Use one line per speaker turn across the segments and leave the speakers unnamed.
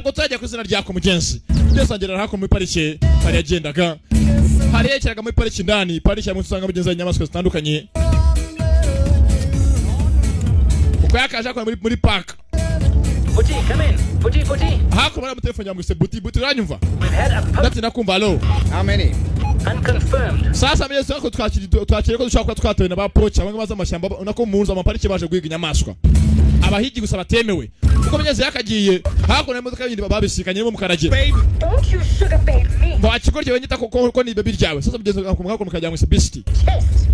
ntabwo turajya ku izina ryako mugenzi byose agera hako muri parike hari yagendaga hari yekeraga muri parike ndani parike ya musanga mugenzi y'inyamaswa zitandukanye uko yakaje akora muri park
Buti, come in. Buti.
hako muri telefone ya mwise buti uranyumva ndati nakumva allo
How many?
Unconfirmed.
sasa meze ko twakire ko dushaka twatoye na ba pocha bamwe baza amashyamba unako munzu amaparike baje guhiga inyamaswa abahigi gusa batemewe uko mugeze yakagiye hako na modoka yindi babisikanye mu mukarage
Don't you sugar babe me.
bakigorye wenyita ko ni baby ryawe sasa mugeze ko mukajya mwise beast
Yes.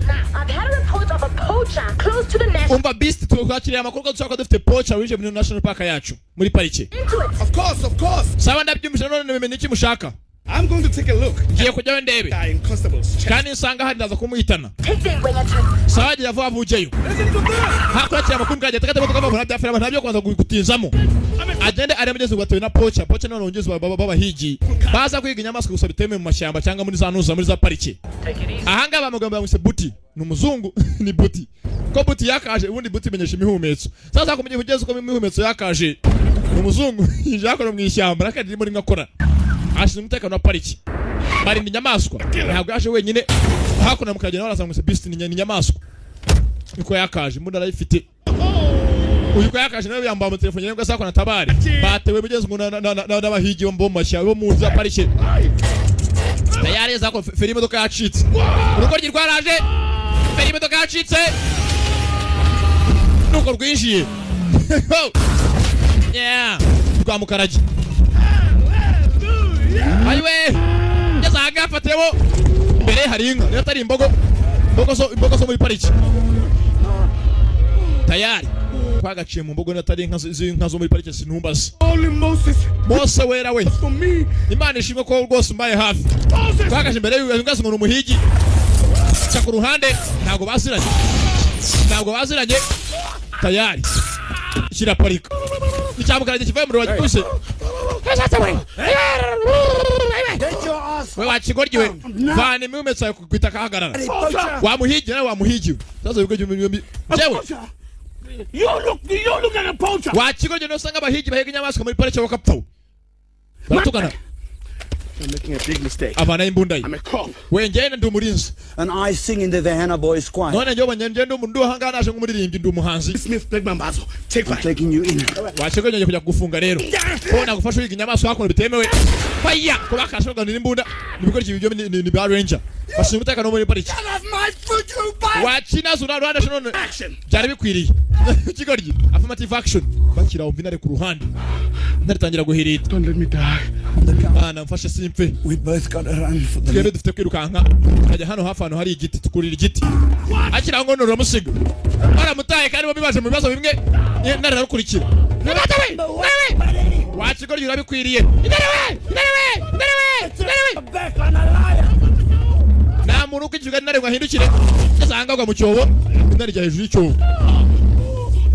Now, I've had a report of a poacher close to the nest.
umva beast twakiriye amakuru ko dushaka dufite pocha wije muri national park yacu muri parike
Into it.
Of course.
saba ndabyumvise none bimenye iki mushaka
I'm going to take a look.
giye kujyayo ndebe
Die in constables.
kandi nsanga hari ndaza kumuhitana
Take them when you're
sawa gira vuba vujeyo hakurikira amakuru kaje takata modoka bavuna byafera ntabyo kwanza gutinzamo agende ari mugeze gwatoye na pocha none ongeze babahigi baza kwiga inyamaswa gusa biteme mu mashyamba cyangwa muri za nuza muri za parike
Take it easy.
ahanga bamugamba bamwise buti ni umuzungu ni buti ko buti yakaje ubundi buti menyesha imihumetso sasa kumenya kugeza uko imihumetso yakaje ni umuzungu yakora mu ishyamba rakadi muri ngakora ashinzwe umutekano wa pariki barinda inyamaswa ntabwo yaje wenyine hakuna mukagenda baraza ngo beast ni inyamaswa niko yakaje mbunda arayifite uyu ko yakaje nawe yamba mu telefone ngo asakona tabari batewe mugeze ngo n'abahigi bo mu mashyamba bo mu za pariki tayari zako feri imodoka yacitse urukoryi rwaraje feri imodoka yacitse nuko rwinjiye yeah rwa mukarage ayiwe ngeze aha gafatemo imbere hari inka niyo atari imbogo zo muri pariki tayari twagaciye mu mbogo niyo atari inka zo muri pariki sinumbaze
Holy
Mose wera we
for me.
imana ishimwe ko rwose umbaye hafi twagaje imbere y'uyu ngazi ngo umuhigi cya ku ruhande ntabwo baziranye tayari kiraparika nicyamukarage kivaye mu rubaga kuse we wakigoryi we vana imihumetso yawe kwita kahagarara wamuhigi nawe wamuhigiwe sasa yuko jewe
You look at a poacher.
wakigoryi no usanga abahigi bahiga inyamaswa muri parike bakapfa baratugana
You're making a big mistake.
avana imbunda ye
I'm a cop.
we ngende ndi umurinzi
And I sing in the Vehanna Boys Choir.
none njyewe ngende ndi uhanga naje nk'umuririmbyi ndi umuhanzi
Smith Begmambazo. Take
I'm
five.
taking you in.
wakigoryi kujya kugufunga rero ko nagufasha wiga inyamaswa hakuna bitemewe faya ko bakashobora n'imbunda nibigoryi ibyo ni ba ranger bashinzwe umutekano muri pariki
My foot, you bite.
wakinazo na Rwanda none
Action.
byari bikwiriye ikigoryi affirmative action bakira umvinare ku ruhande ndaritangira guhirita
Don't let me die.
bana mfashe simpfe
We both got to run for the
twebwe dufite kwirukanka ajya hano hafi ahantu hari igiti tukurira igiti akira ngo none uramusiga baramutaye kandi bombi baje mu bibazo bimwe ntare arakurikira wakigoryi urabikwiriye intare nta muntu ukikijwe intare ngo ahindukire asanga agwa mu cyobo intare ijya hejuru y'icyobo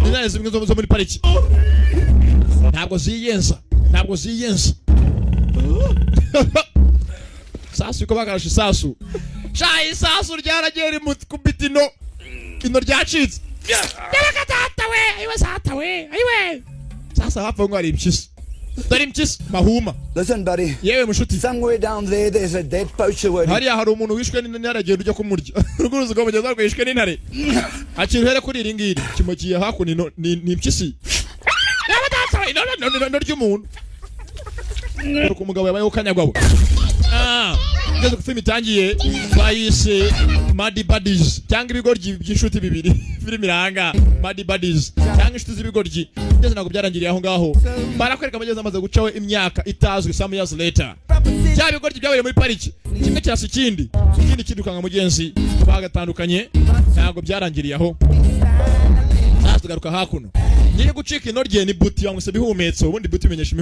intare zimwe zo muri pariki ntabwo ziyenza sasu uko bakarasha isasu isasu ryaragiye rimukubita ino ryacitse yarakatata we ayiwe sata we ayiwe sasa hafi ngo hari impyisi dore impyisi mahuma
Listen, buddy.
yewe mushuti
Somewhere down there, there's a dead poacher waiting.
hariya hari umuntu wishwe n'intare agenda ujya kumurya uruguruzi rwo mugeza rwo yishwe n'intare akiri here kuri iri ngiri kimokiye hakuno ni impyisi yabatata we no ry'umuntu uko umugabo yabayeho kanyagwawe ngeze ku film itangiye bayise Muddy Buddies cyangwa ibigoryi by'inshuti bibiri film iranga Muddy Buddies cyangwa inshuti z'ibigoryi ngeze ntabwo byarangiriye aho ngaho barakwereka amageze amaze gucaho imyaka itazwi some years later cya bigoryi byabaye muri pariki kimwe cyasi ikindi kidukanga mugenzi bagatandukanye ntabwo byarangiriye aho tugaruka hakuno ngiye gucika inorye ni buti yanguse bihumetso ubundi buti menyesha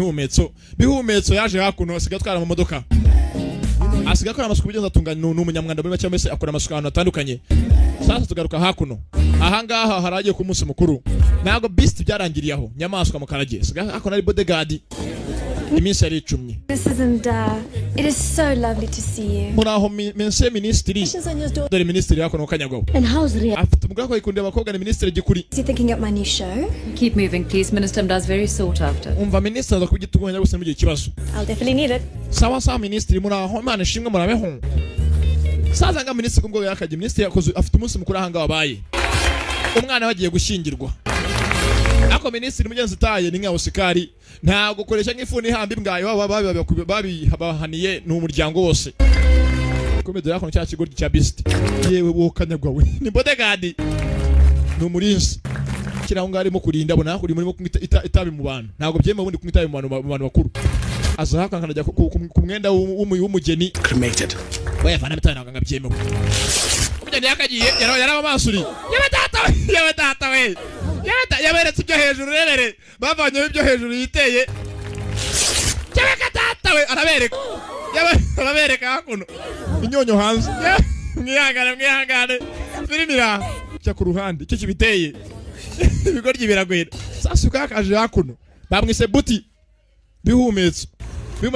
bihumetso yaje hakuno asiga twara mu modoka asiga akora amasuku bigeza atunganya n'umunyamwanda muri macyo mese akora amasuku ahantu atandukanye sasa tugaruka hakuno ahangaha haragiye ku munsi mukuru ntabwo beast byarangiriye aho nyamaswa mu karage asiga akora ari bodyguard iminsi yari icumye
This isn't It is so lovely to see you.
muraho mense ministry dore ministry yako no kanyagwa
And how's Ria?
afite umugabo ko ikundira abakobwa ni ministry gikuri
Is he thinking up my new show?
Keep moving, please. Minister does very sought after.
umva ministry aza kubigituganya gusa mu gihe kibazo
I'll definitely need it.
sawa ministry muraho imana ishimwe murabeho saza nga ministry kumgo yakaje ministry yakoze afite umunsi mukuru ahanga wabaye umwana wagiye gushingirwa ako ministry mugenzi taye ni nka Osikari nta gukoresha nk'ifuni ihamba imbwayo babahaniye n'umuryango wose komede yako cya kigo cya Beast yewe wokanyagwa we ni bodyguard n'umurinzi kiraho ngarimo kurinda bona kuri muri itabi mu bantu ntago byeme ubundi kumitabi mu bantu bakuru azahaka nkanajya ku mwenda w'umugeni
Cremated.
bayavana bitana nganga byemewe umugeni yakagiye yaraba amasuri yawe data we yaberetse ibyo hejuru rerere bavanye ibyo hejuru yiteye data we arabereka hakuno inyonyo hanze mwihangane firimira cya ku ruhande icyo kibiteye ibigoryi biragwera sasa ukakaje hakuno bamwise buti bihumetse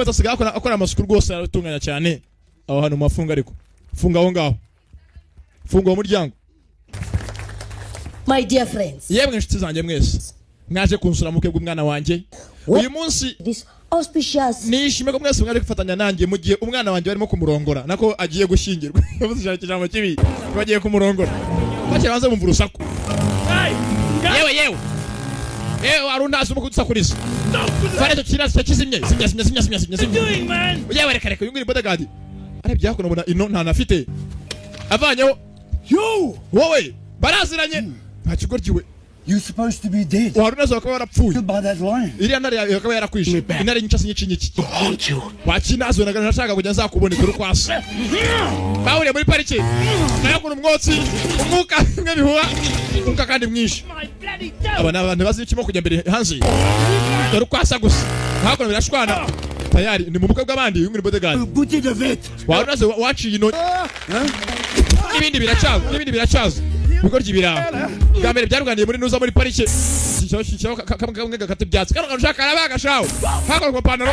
asigaye akora amasuku rwose aratunganya cyane aho hano mafunga ariko funga aho ngaho funga uwo muryango.
My dear friends,
yemwe nshuti zanjye mwese mwaje kunsura mu kebwe umwana wanjye uyu munsi
this auspicious
nishime ko mwese mwaje gufatanya nanjye mu gihe umwana wanjye barimo kumurongora nako agiye gushingirwa yavuze ijambo kibi bagiye kumurongora baje banze bumva urusaku yewe arundaza mu kudusakuriza fare to kirasa kizimye simya yewe reka yungiri bodyguard arebye hakuno bona ino nta nafite avanyeho wowe baraziranye nta kigoryiwe.
You're supposed to be dead.
Warunazo akaba yarapfuye
By that line.
iriya ntare yakaba yarakwishe intare nyinshi nyiki wakinazo naga nashaka kujya zakuboneka urukwasa bawure muri parike nayo kuno umwotsi umwuka nk'ebihuha umwuka kandi mwinshi abana abantu bazi ikimo kujya mbere hanze urukwasa gusa ntabwo birashwana tayari ni mu bukwe bw'abandi yunguri bodyguard warunazo waciye ino ibindi biracaza bigoryi biraho bwambere byaruganiye muri nuza muri parike kamwe gakate byatsi kano karushaka arabaga shawo hako ku panaro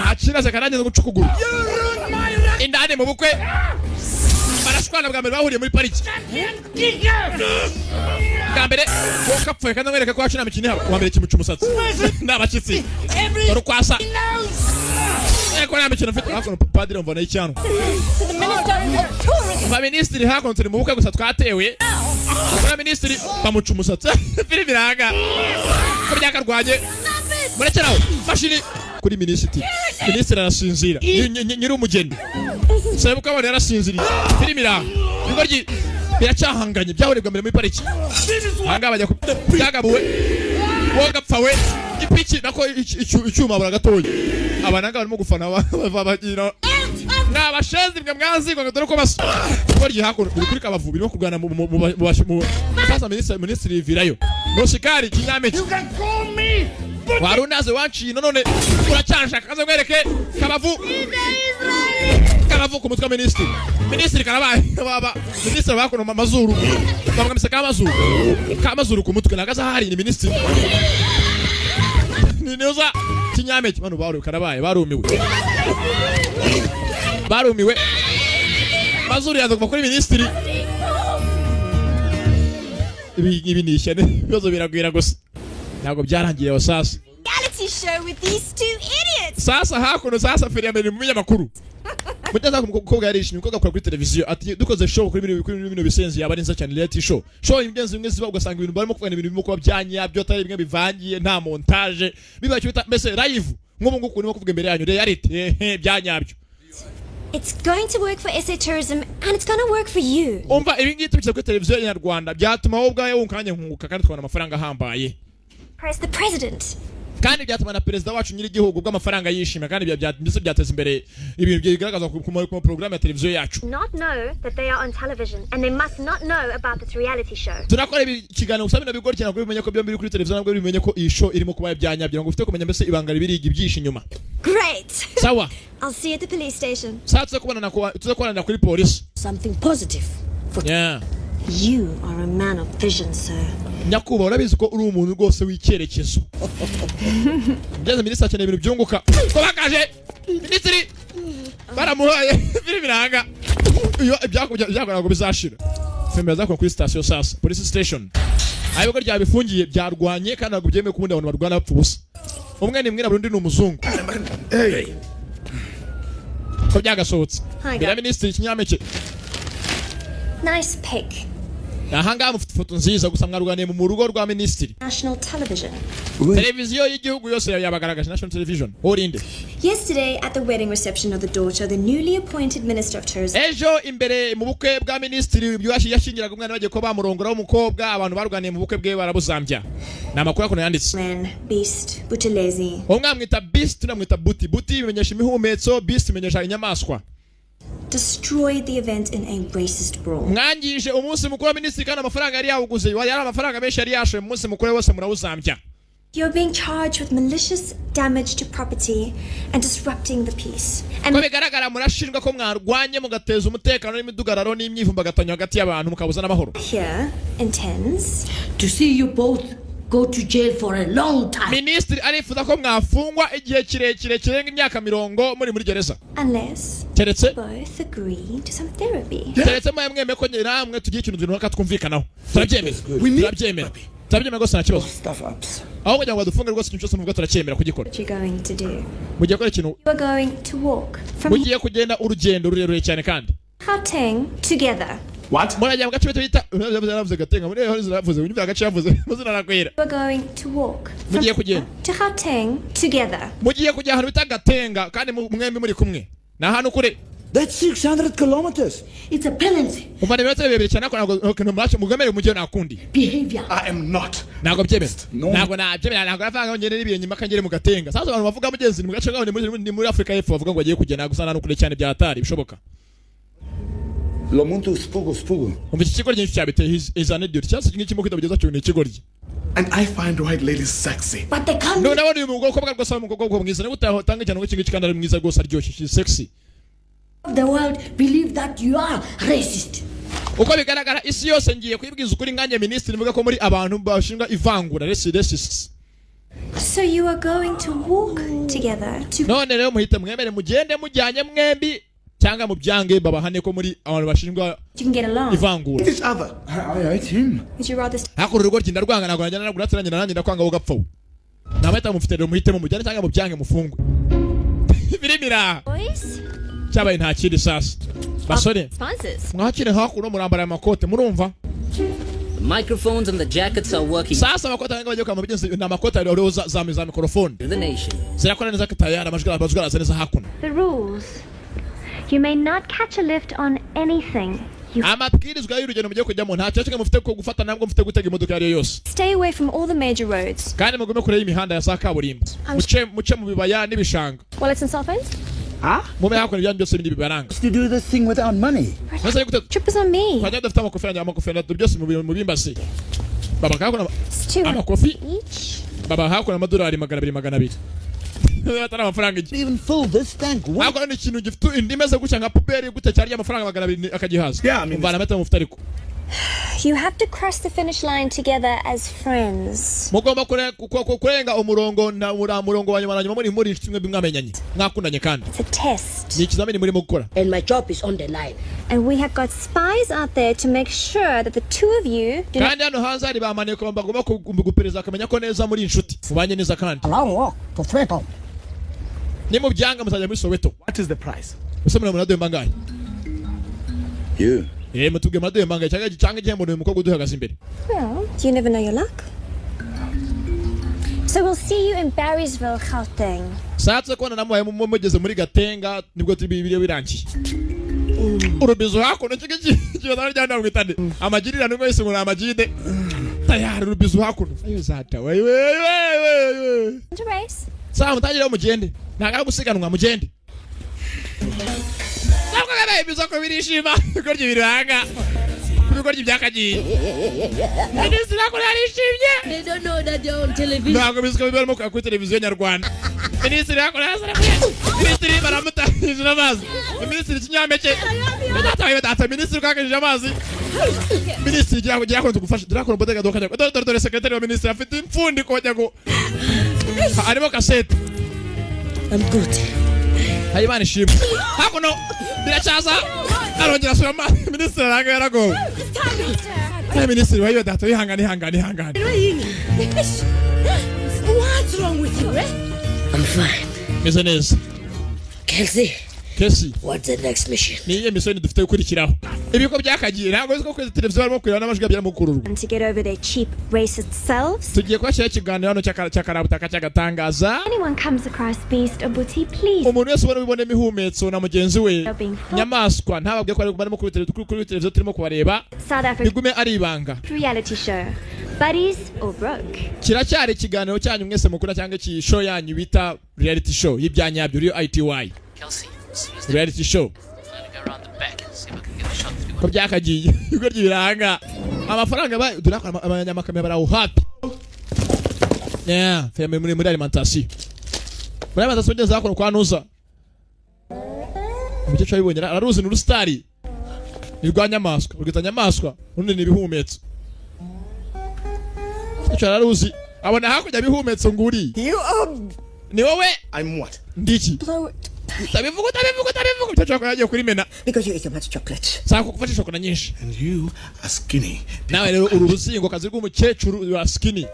akiraze karanye no gucukuguru indane mu bukwe barashwana bwambere bahuriye muri parike bwambere wokapfuye kandi mwereka ko acina mikini haba wambere kimuca umusatsi n'abakitsi urukwasa eko n'amikino mfite hako padiri mvana y'icyano Ministry hakonse mu bukwe gusa twatewe kwa ministry bamuca umusatsi fili biraga ko byakarwanye murekeraho mashini kuri ministry arasinzira nyiri umugeni sabe ko abone arasinziriye fili biraga bigoryi biracyahanganye byahurirwa mbere muri pariki hanga bajya byagabuwe wogapfawe ipiki nako icyuma baragatoye abananga barimo gufana bagira n'abashenzi mwe mwazingo ngo dore ko basa goryi hakuno kuri kabavu birimo kugana mu sasa ministry virayo Osikari kinyameki warunaze wanciye none uracyashaka kaze gwereke kabavu ku mutwe ministry karabaye baba ministry bakuno amazuru bamwamisa kamazuru ku mutwe nagaza hari ni ministry ni neza kinyameki bano baru karabaye barumiwe mazuru yaza kuva kuri ministry ibi ni ishyane bibazo biragwira gusa ntabwo byarangiye sasa
Reality show with these two idiots.
Sasa hakuno sasa feri mu munyamakuru mutaza kumukobwa yarishimye umukobwa akora kuri televiziyo ati dukoze show kuri bino bisenzi yaba neza cyane reality show imigenzi bimwe ziba ugasanga ibintu barimo kuvugana ibintu bimwe kuba byanyabyo atari bimwe bivangiye nta montage biba cyita mbese live nk'ubu nguko urimo kuvuga imbere yanyu reality byanyabyo.
It's going to work for SA Tourism and it's going to work for you.
Umva ibi ngiye tubikiza kuri televiziyo ya Rwanda byatuma wowe ubwawe wunkanye nkunguka kandi twabona amafaranga ahambaye.
Press the president.
Kandi byatuma na perezida wacu nyiri igihugu bw'amafaranga yishima kandi byateza imbere ibintu bigaragaza ku program ya televiziyo yacu.
Not know that they are on television and they must not know about this reality show.
Turakora ikiganiro usaba no bigorikira ko bimenye ko byombi kuri televiziyo nabwo bimenye ko iyi show irimo kuba byanyabyo ngo ufite kumenya mbese ibanga ribiri ibyisha inyuma.
Great.
Sawa.
I'll see you at the police station.
Satse kubana kuri police.
Something positive.
Yeah.
You are a man of vision, sir.
Nyakuba urabizi ko uri umuntu rwose w'icyerekezo. Ngeze minisitiri cyane ibintu byunguka. Ko bakaje. Minisitiri baramuhaye filime iranga iyo ibyakoraga bizashira filime yazakora kuri station sasa police station ayo rya bifungiye byarwanye kandi ntabwo byemeye kubundi abantu barwana bapfa ubusa umwe ni mwirabura undi ni umuzungu ko byagasohotse bira minisitiri kinyampeke
Nice pic.
ahanga mufite foto nziza gusa mwarwaniye mu rugo rwa minisitiri
National television.
televiziyo y'igihugu yose yabagaragaje national television horinde
Yesterday, at the wedding reception of the daughter of the newly appointed Minister of Tourism,
ejo imbere mu bukwe bwa minisitiri yashingiraga umwana bagiye ko bamurongora w'umukobwa abantu barwaniye mu bukwe bwe barabuzambya ni amakuru yakono yanditse
man, Beast, Buthelezi,
umwe mwita beast tunamwita buti bimenyesha imihumetso beast imenyesha inyamaswa
destroyed the event in a racist brawl.
mwangije umunsi mukuru wa minisitiri kandi amafaranga yari yawuguze yari amafaranga menshi yari yashoye mu munsi mukuru wose murawuzambya
You're being charged with malicious damage to property and disrupting the peace.
ko
And
bigaragara murashinjwa ko mwarwanye mugateza umutekano n'imidugararo n'imyivumbagatanyo hagati y'abantu mukabuza n'amahoro
here intends
To see you both go to jail for a long time.
minisitiri arifuza ko mwafungwa igihe kirekire kirenga imyaka 20 muri gereza
unless
keretse
both agree to some therapy.
keretse mwemwe ko namwe tugiye ikintu runaka twumvikanaho turabyemera rwose nta kibazo
Stuff ups.
aho kugira ngo badufunge rwose ikintu cyose muvuga turacyemera kugikora
What you're going to do?
mugiye gukora ikintu
You are going to walk from
mugiye kugenda urugendo rurerure cyane kandi
Gauteng together.
What?
murajya mu gace bita yaravuze gatenga muri aho ziravuze unyumva agace yavuze muzina nakwera
You are going to walk from
Mugiye kugenda.
to Gauteng together.
mugiye kujya ahantu bita gatenga kandi mwembi muri kumwe ni ahantu kure
That's 600 kilometers.
It's a penalty.
umva ibirometero bibiri cyane ariko ntabwo mwacu mugamere mujye nakundi
Behavior.
I am not.
ntabwo byemera
No.
ntabwo nabyemera ntabwo navanga ngende n'ibiye nyuma kangere mu gatenga sasa abantu bavuga mugenzi mu gace gaho ni muri Afrika y'Epfo bavuga ngo bagiye kugenda gusa nta nukure cyane byatari bishoboka
Lo muntu spugo.
umva iki kigo cyinshi cyabiteye izane dio cyase kingi kwita bugeza cyo ni ikigoryi
And I find white ladies sexy.
But they can't.
none abone uyu mugoko rwose umugoko mwiza niba utanga cyane ngo kingi kikanda ari mwiza rwose aryoshye she's sexy
The world believe that you are racist.
uko bigaragara isi yose ngiye kwibwiza ukuri nganye minisitiri mvuga ko muri abantu bashinga ivangura racists
So you are going to walk together to
none rero muhite mwemere mugende mujyanye mwembi cyangwa mu byange babahane ko muri abantu bashinga
you can get along.
ivangura
Each other.
I hate him.
Would you rather
hakuru rugo rwinda rwanga ntabwo najyana nabwo natiranye nanjye ndakwanga ugapfa namahita mufite rero muhitemo mujyane cyangwa mu byange mufungwe birimira
boys?
cyabaye nta kindi sasa basore
Sponsors.
mwakire hakuru murambara amakote murumva
The microphones and the jackets are working
sasa amakote anga bagiye kwamba bigenze na makota rero za mikrofone
to the nation.
zirakora neza katayara amajwi araza neza hakuno
The rules. You may not catch a lift on anything. You
amabwirizwa y'urugendo mugiye kujyamo nta cyo mufite ko gufata ntabwo mufite gutega imodoka yari yose
Stay away from all the major roads.
kandi mugume kure y'imihanda ya kaburimbo muce mu bibaya n'ibishanga
Well, it's in Southend.
mume hakuno ibyanyu byose bindi bibaranga
To do this thing without money.
nasa gute
Trip is on me.
twajya dufite amakofi byose mu bimbasi baba hakuna
It's 200
amakofi
each.
baba hakuna amadolari 200 batara amafaranga iki
Even fill this tank. What?
hakuna ni ikintu gifite indi meze gutya nka puberi gute cyari amafaranga 200 akagihaza
Yeah, I mean,
umvana meta mufite ariko
you have to cross the finish line together as friends.
mugomba kurenga umurongo na murongo wa nyuma muri inshuti mwe bimwamenyanye mwakundanye kandi
It's a test.
ni ikizamini murimo gukora
And my job is on the line.
And we have got spies out there to make sure that the two of you do not
kandi hano hanze hari bamaneko bagomba kugupereza akamenya ko neza muri inshuti mubanye neza kandi
Long walk to Freto.
ni mu byanga muzajya muri Soweto
What is the price?
musemura muri ademba ngaye
You.
mutubwe muri ademba ngaye cyangwa igihembo ni umukobwa uduhagaze imbere
well, you never know your luck. So we'll see you in Barrysville, Gauteng.
satse ko namuhaye mugeze muri Gatenga nibwo tubibiriye birangiye urubizo hakuno kibazo ryanda mwitande amagirira n'umwe wese muri amagide tayari urubizo hakuno ayo zata we
To race.
sawa mutangire mugende ntaga gusiganwa mugende ntabwo gabaye bizo ko birishima ko ryibiranga kuko ry'ibyakagiye ndetse nakora yarishimye
They don't know that they're on television.
ntabwo biziko bibarimo kuri televiziyo nyarwanda minisitiri yakora yazarakuye minisitiri baramutahije amazi minisitiri kinyampeke ndataye minisitiri kakajije amazi minisitiri gira ko tugufasha dirakora bodega dokajya dore sekretari wa minisitiri afite imfundi ko bajya go arimo kasete
I'm good.
Hayimana ishimwe hakuno biracyaza arongera asubira minisitiri aranga yaragowe minisitiri wayo data ihangane
What's wrong with you, eh?
I'm fine.
meze neza
Kelsey, what's the next mission?
niye mission dufite gukurikiraho ibiko byakagiye ntabwo uzi ko kwezi televiziyo barimo kureba n'amajwi yabyara mu kururu
And to get over their cheap racist selves.
tugiye kwashyira ikiganiro hano cy'akarabutaka cy'agatangaza
Anyone comes across beast or booty, please.
umuntu wese ubona bibone imihumetso na mugenzi we
They're being fucked.
nyamaswa ntababwiye ko barimo kuri televiziyo turimo kubareba
South Africa
bigume ari ibanga
reality show. Buddies or broke.
kiracyari ikiganiro cyanyu mwese mukunda cyangwa iki show yanyu bita reality show y'ibyanyabyo rio ITY reality show ko byakagiye ibigo ry'ibiranga amafaranga abanyamakamera baraho happy feme muri alimentation ugeze hakuno kwa nuza umukecuru abibonye araruzi n'urustari nirwa nyamaswa urwita nyamaswa urundi ni ibihumetso umukecuru araruzi abona hakurya ibihumetso nguri ni wowe
I'm what?
ndiki
Blow it.
utabivuga umukecuru yagiye kuri mena
Because you ate so much chocolate.
saka kugufasha shokora nyinshi
And you are skinny.
nawe rero uru ruzingo kazi rw'umukecuru wa skinny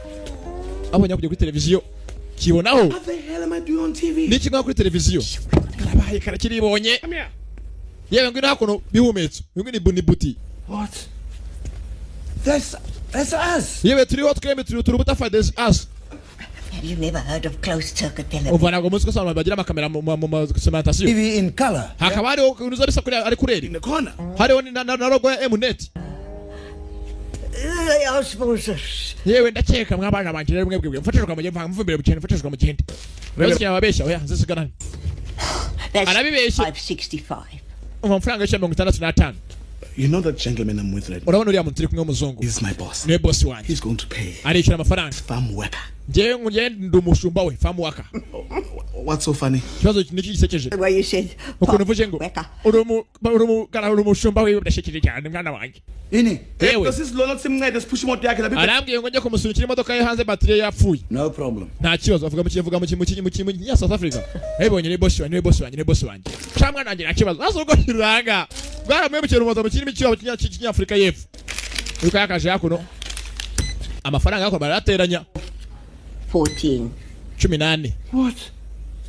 abonye kujya kuri televiziyo kibonaho
What the hell am I doing on TV?
niki ngwa kuri televiziyo karabaye karakiribonye yewe ngwino hakuno bihumetso ngwino ni buti
What? That's us.
yewe turiho twembe turi butafades us
Have you never heard of closed circuit television?
uvana ngo umunsi ko bagira amakamera mu cementation
TV in color.
hakaba hariho unuza bisa kuri ari kureri
In the corner.
hariho na logo ya Mnet
They are sponsors.
yewe ndakeka mwabana banje rero mwebwe mfatishwa mu gihende mvumbere bukene mfatishwa mu gihende rero cyababesha oya nzisigana
That's
Arabibeshye.
565.
amafaranga ya 65
You know that gentleman I'm with right now?
urabona uriya muntu turi kumwe w'umuzungu
He's my boss.
niwe boss wanjye
He's going to pay.
arikira amafaranga
Farm worker.
njyewe ndi umushumba we famu waka
What's so funny?
ikibazo niki gisekeje
The way you said,
ukuntu uvuze ngo
Weka.
uri umushumba we udashekeje cyane mwana wanjye
Ini.
Ewe.
Does this Lord some guy just push him out there? Can I
arambwiye ngo njye kumusunikira imodoka ye hanze batiri yapfuye
No problem.
nta kibazo avuga mu kinya South Africa hebonye ni boss wanjye cyangwa nanjye nta kibazo nazo urwo kiranga bwaramwe mu kintu mu kirimo cyo kinya Africa y'epfo uko yakaje yakuno amafaranga yako barateranya
14.
18
What?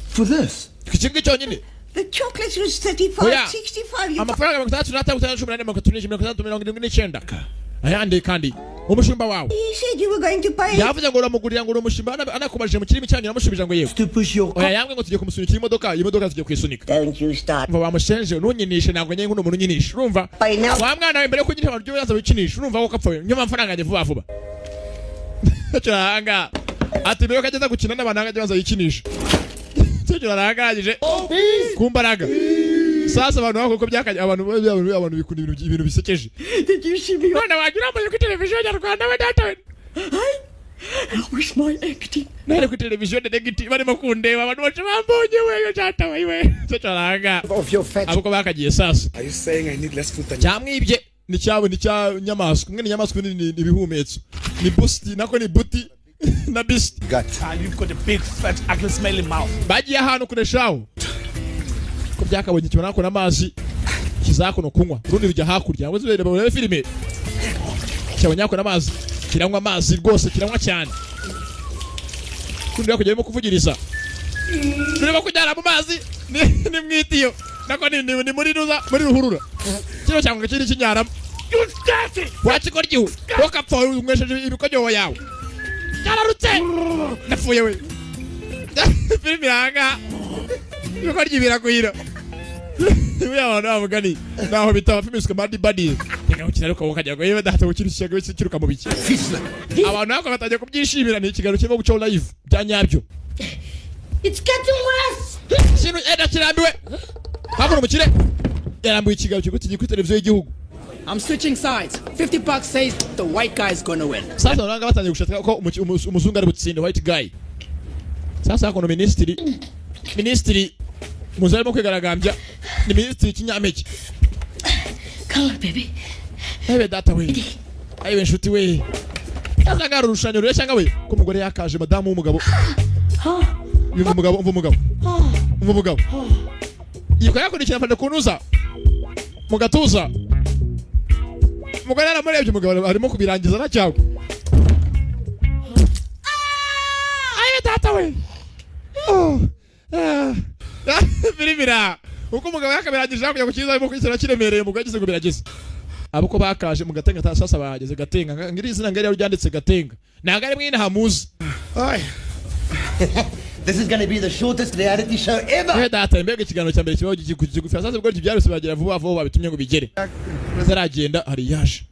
For this?
kikindi cyonyine
The chocolates was 35,
Oya.
65. You
amafaranga 36 ayandi kandi umushumba wawe
He said you were going to pay.
yavuze ngo uramugurira ngo umushumba anakubaje mu kirimi cyanyu namushubije ngo yewe
To push your
oya yambwe ngo tujye kumusunikira imodoka tugiye kwisunika
Don't you start.
umva bamushenje ntunyinishe ntabwo nyenye nk'umuntu unyinisha urumva
By now.
wa mwana we mbere yo kugira abantu byaza bikinisha urumva ko kapfa nyuma amafaranga yanjye vuba cyaranga ati mbere kageza gukina n'abantu hanga byaza yikinisha cyo cyarangagije kumbaraga sasa abantu bako byakaje abantu bikunda ibintu bisekeje
Did you see me?
none wagira muri kuri televiziyo ya Rwanda we data we
Where's my acting?
nari kuri televiziyo de negiti barimo kundeba abantu bacu bambonye we data we cyo cyaranga
of your fat.
abuko bakagiye sasa
Are you saying I need less food than
cyamwibye ni cyabo ni cya nyamaswa mwe ni nyamaswa ni ibihumetso ni busti nako ni buti na beast
gut?
You've got a big, fat, ugly, smelling mouth.
bagiye ahantu kureshaho ko byakabonye kibona ko n'amazi kizakono kunywa urundi rujya hakurya ngo zibere barebe filime cyabonye ko n'amazi kiranywa amazi rwose kiranywa cyane kundi yakujya arimo kuvugiriza turimo kujyana mu mazi ni mwitiyo nako ni muri ruza muri ruhurura kino cyangwa kiri kinyaramo wakiko ryihu wakapfa umwesheje ibikonyo yawe cyararutse napfuye we filime yanga yuko ryibira kuhira niwe abantu bavugani naho bitaba filime badi badi ngakina ariko wakajya ngo yewe data ukiri cyego kiruka mu biki abantu nako batajya kubyishimira ni ikiganiro kirimo guca live byanyabyo
It's getting worse.
sinu eda kirambiwe hakuno mukire yarambiwe ikiganiro cyo kuri televiziyo y'igihugu
I'm switching sides. 50 bucks says the white guy is gonna win.
sasa nanga batangiye gushaka ko umuzungu ari butsinde white guy sasa hakuno ministry muzarimo kwigaragambya ni ministry kinyampeke
Color, baby.
ebe data we ayiwe nshuti we sasa ngaro rushanyo rure cyangwa we ko umugore yakaje madamu w'umugabo umva umugabo yiko yakurikira fande kunuza mu gatuza umugore aramurebye umugabo arimo kubirangiza nacyago aye tata we biribira uko umugabo yakabirangije kujya kukiza arimo kwisera kiremereye umugabo yagize ngo birageze abuko bakaje mu Gatenga tasasa bahageze Gatenga ngiri izina ngari ryanditse Gatenga nanga ari mwina hamuzi
This is going to be the shortest reality show ever.
Data mbega ikiganiro cyambere kibaho gikugufya sasa bwo byaruse bagera vuba vuba babitumye ngo bigere zaragenda hari yaje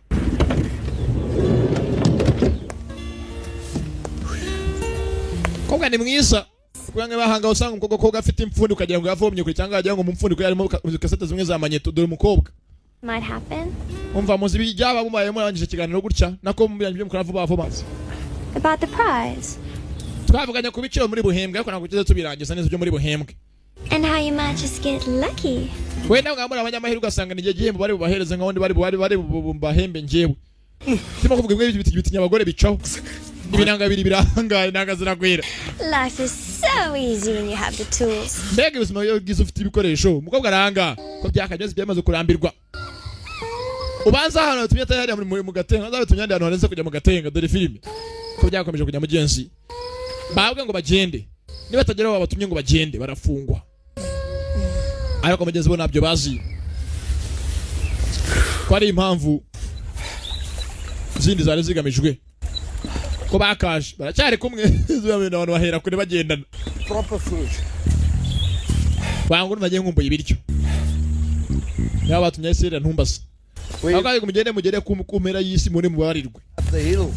koga ni mwiza kwange bahanga usanga umukobwa koga afite imfundi ukagira ngo yavomye kuri cyangwa ajya ngo mu mfundi ko yarimo kasete zimwe za manyeto dore umukobwa
might happen.
Umva muzi bijyaba mubaye murangije ikiganiro gutya nako mubirangije mukora vuba vuba
About the prize.
twavuganya ku biciro muri buhembwe ariko ntabwo tubirangiza neza byo muri buhembwe
And how you might just get lucky.
we nawe ngamura abanyamahirwe ugasanga ni gihembo bari bubahereze nk'abandi bari bahembe ngewe ndimo kuvuga imwe biti abagore bicaho ibinanga biri birangaye nanga ziragwira
Life is so easy when you have the tools.
mbega ubuzima iyo ugize ufite ibikoresho umukobwa aranga ko byakageze byamaze kurambirwa ubanza hano tumye tayari mu Gatenga ndabe tunyande hano hanze kujya mu Gatenga dore filime ko byakomeje kujya mu gensi babwe ngo bagende niba tagera baba batumye ngo bagende barafungwa ariko mugeze bo nabyo bazi ko ari impamvu zindi zari zigamijwe ko bakaje baracyari kumwe zibamena abantu bahera kure bagendana
Proper food.
bangu nagiye nkumbuye ibiryo yaba batumye isera ntumbasa akaye kumugende kumera yisi muri mubarirwe
The hill.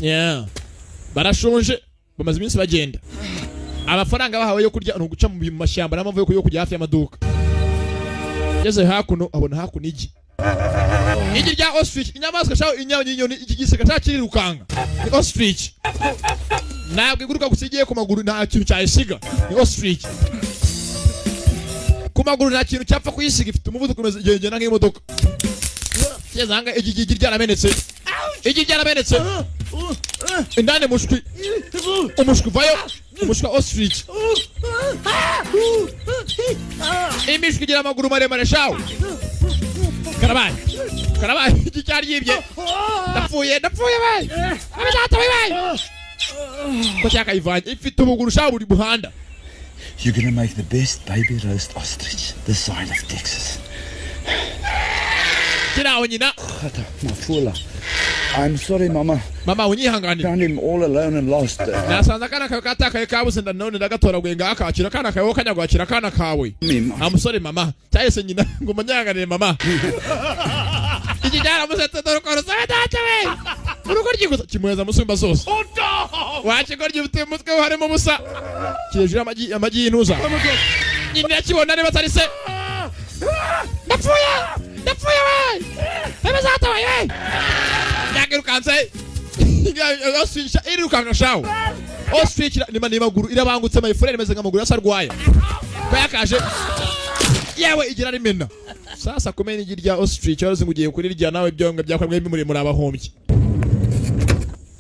Yeah. Barashonje bamaze iminsi bagenda. Amafaranga bahawe yo kurya no guca mu mashyamba n'amavuye yo kujya hafi y'amaduka. Yeze hakuno abona hakuno igi. Igi rya ostrich inyamaswa shaho inyoni igiseka cyakirukanga. Ni ostrich. Ntabwo iguruka gusigiye ku maguru nta kintu cyayisiga. Ni ostrich. Ku maguru nta kintu cyapfa kuyisiga ifite umuvuduko umeze igenda nk'imodoka. Yezanga igi ryaramenetse. Igi ryaramenetse. Indane mushwi. Umushwi vayo. Umushwi ostrich. Imishwi gira amaguru maremare shawo. Karabaye. Igi cyari yibye. Ndapfuye bayi. Abadata bayi. Ko cyaka ivanye ifite ubuguru shawo buri buhanda.
You're gonna make the best baby roast ostrich this side of Texas.
Kiraho nyina.
Mafula. I'm sorry, Mama.
Mama unyihangane.
Found him all alone and lost.
Nasanze kana kataka kabuze ndanone ndagatora gwenga akakira kana kawe kanyagwakira kana kawe. I'm sorry, Mama. Cyahise nyina ngo manyanganire Mama. Iki cyara musetse dore ko rusaba data we. Uruko ryiguza kimweza musumba zose. Wache ko ryifite umutwe harimo busa. Kirejura amagi y'intuza. Nyina kibona niba atari se. Ndapfuye we. Babazata we. Yagirukanze. Ostrich irukanga shawo. Ostrich ni maguru irabangutse mayifure imeze nkamaguru yasarwaye. Bayakaje. Yewe igira rimena. Sasa kumenya igirya ostrich yose ngugiye kuri rya nawe byonga byakwamwe muri abahombye.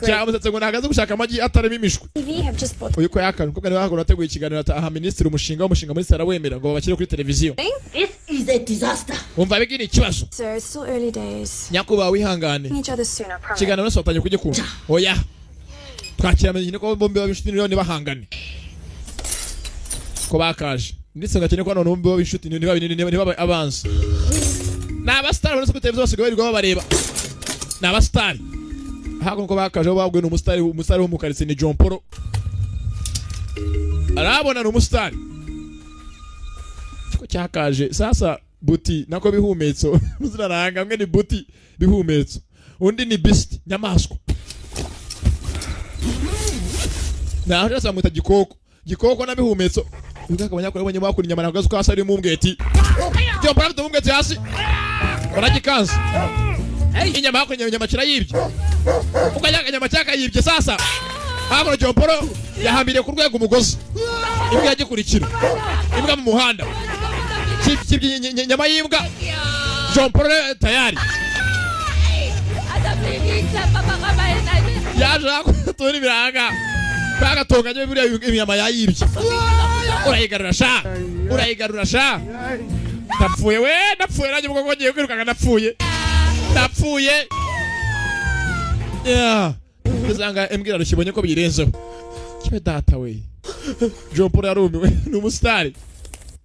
Cyangwa musetse ngo nagaze gushaka amagi atarimo imishwe. Uyu ko yakana kuko ni wahagura ateguye ikiganiro aha ministeri umushinga muri Sara wemera ngo babashyire kuri televiziyo.
This is a disaster.
Umva bigini ikibazo.
Sir, it's still early days.
Nyakuba wihangane.
Each other sooner, promise.
Ikiganiro sotanye kugikunda. Oya. Twakira amenye ko bombe babishuti ni bahangane. Ko bakaje. Ndetse ngakene ko none bombe babishuti ni baba abanza. Naba star bose ku televiziyo basigaye birirwa babareba. Naba star. Hakuno ko bakaje babwe no umustar wo mu karitse ni John Poro. Arabona no umustar. Ko cyakaje sasa buti nako bihumetso muziraranga mwe ni buti bihumetso undi ni beast nyamaswa na hasa muta gikoko na bihumetso ukakabanya ko abonye bakuri nyama nagazo kwasa ari mu mbweti cyo bravo mu mbweti hasi baragikanza inyama yako nyama kirayibye ukajya nyama cyaka yibye sasa hakono John Poro yahambire ku rwego umugozi imbwa yagikurikira imbwa mu muhanda nyama y'imbwa John Poro tayari yaje turi biranga bagatonganye buriya inyama yayibye urayigarura sha ndapfuye we ndapfuye nanjye ubwo ngiye kwirukanga ndapfuye Kizanga embwira rukibonye ko birenzeho kibe data we John Paul yarumiwe ni umusitari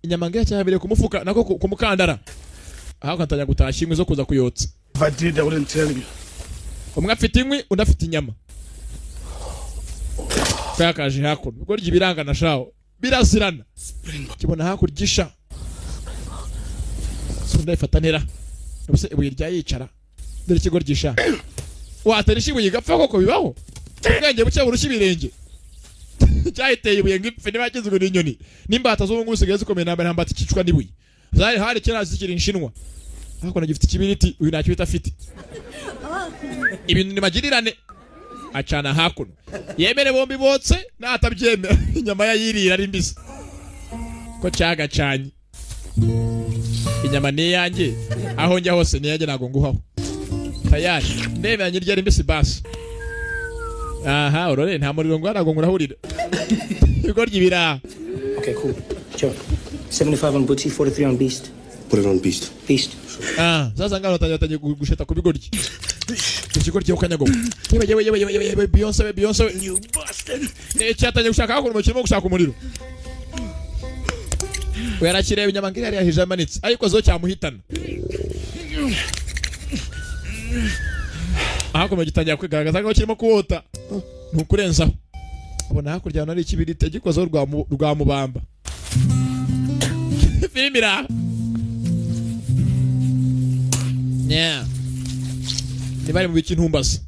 inyama ngiye cyabire kumufuka nako kumukandara aho kantanya gutashya inkwi zo kuza kuyotsa
I wouldn't tell you.
umwe afite inkwi undi afite inyama kakaje hakuno ubwo ryibiranga na shaho birazirana kibona hakurgisha sunda ifatanira ubuse ibuye rya yicara dore kigo ryisha watarisha ibuye gapfa koko bibaho ubwenge bucye burushya ibirenge cyahiteye ibuye ngipfe niba kizwe n'inyoni nimbata zo ngo usigaye zikomeye namba ntambata kicwa nibuye zari hari kera zikiri inshinwa hako nagifite kibiriti uyu nacyo bitafite ibintu ni magirirane acana hakuno yemere bombi botse natabyemera inyama yayirira ari mbisi ko cyagacanye inyama ni yanjye aho njya hose ni yanjye nago nguhaho tayari ndemenya irya ari mbisi basi aha urore nta muriro ngo nago ngurahurira biko ryibira.
Okay, cool. Sure. 75 on Butchie, 43 on Beast.
Put it on Beast.
Sasa ngalo tanya gusheta ku bigoryi ikigoryi cyo kanyago yewe Beyonce you bastard ne cyatanye gushaka ko kirimo gushaka umuriro yarakireba inyama ngiri ari hijamanitse ariko zo cyamuhitana ahako gitangira kwigaragaza ko kirimo kuwota ntukurenzaho abona hakurya nari ikibirite gikozo rwa mubamba filmira nibari mu biki ntumbasa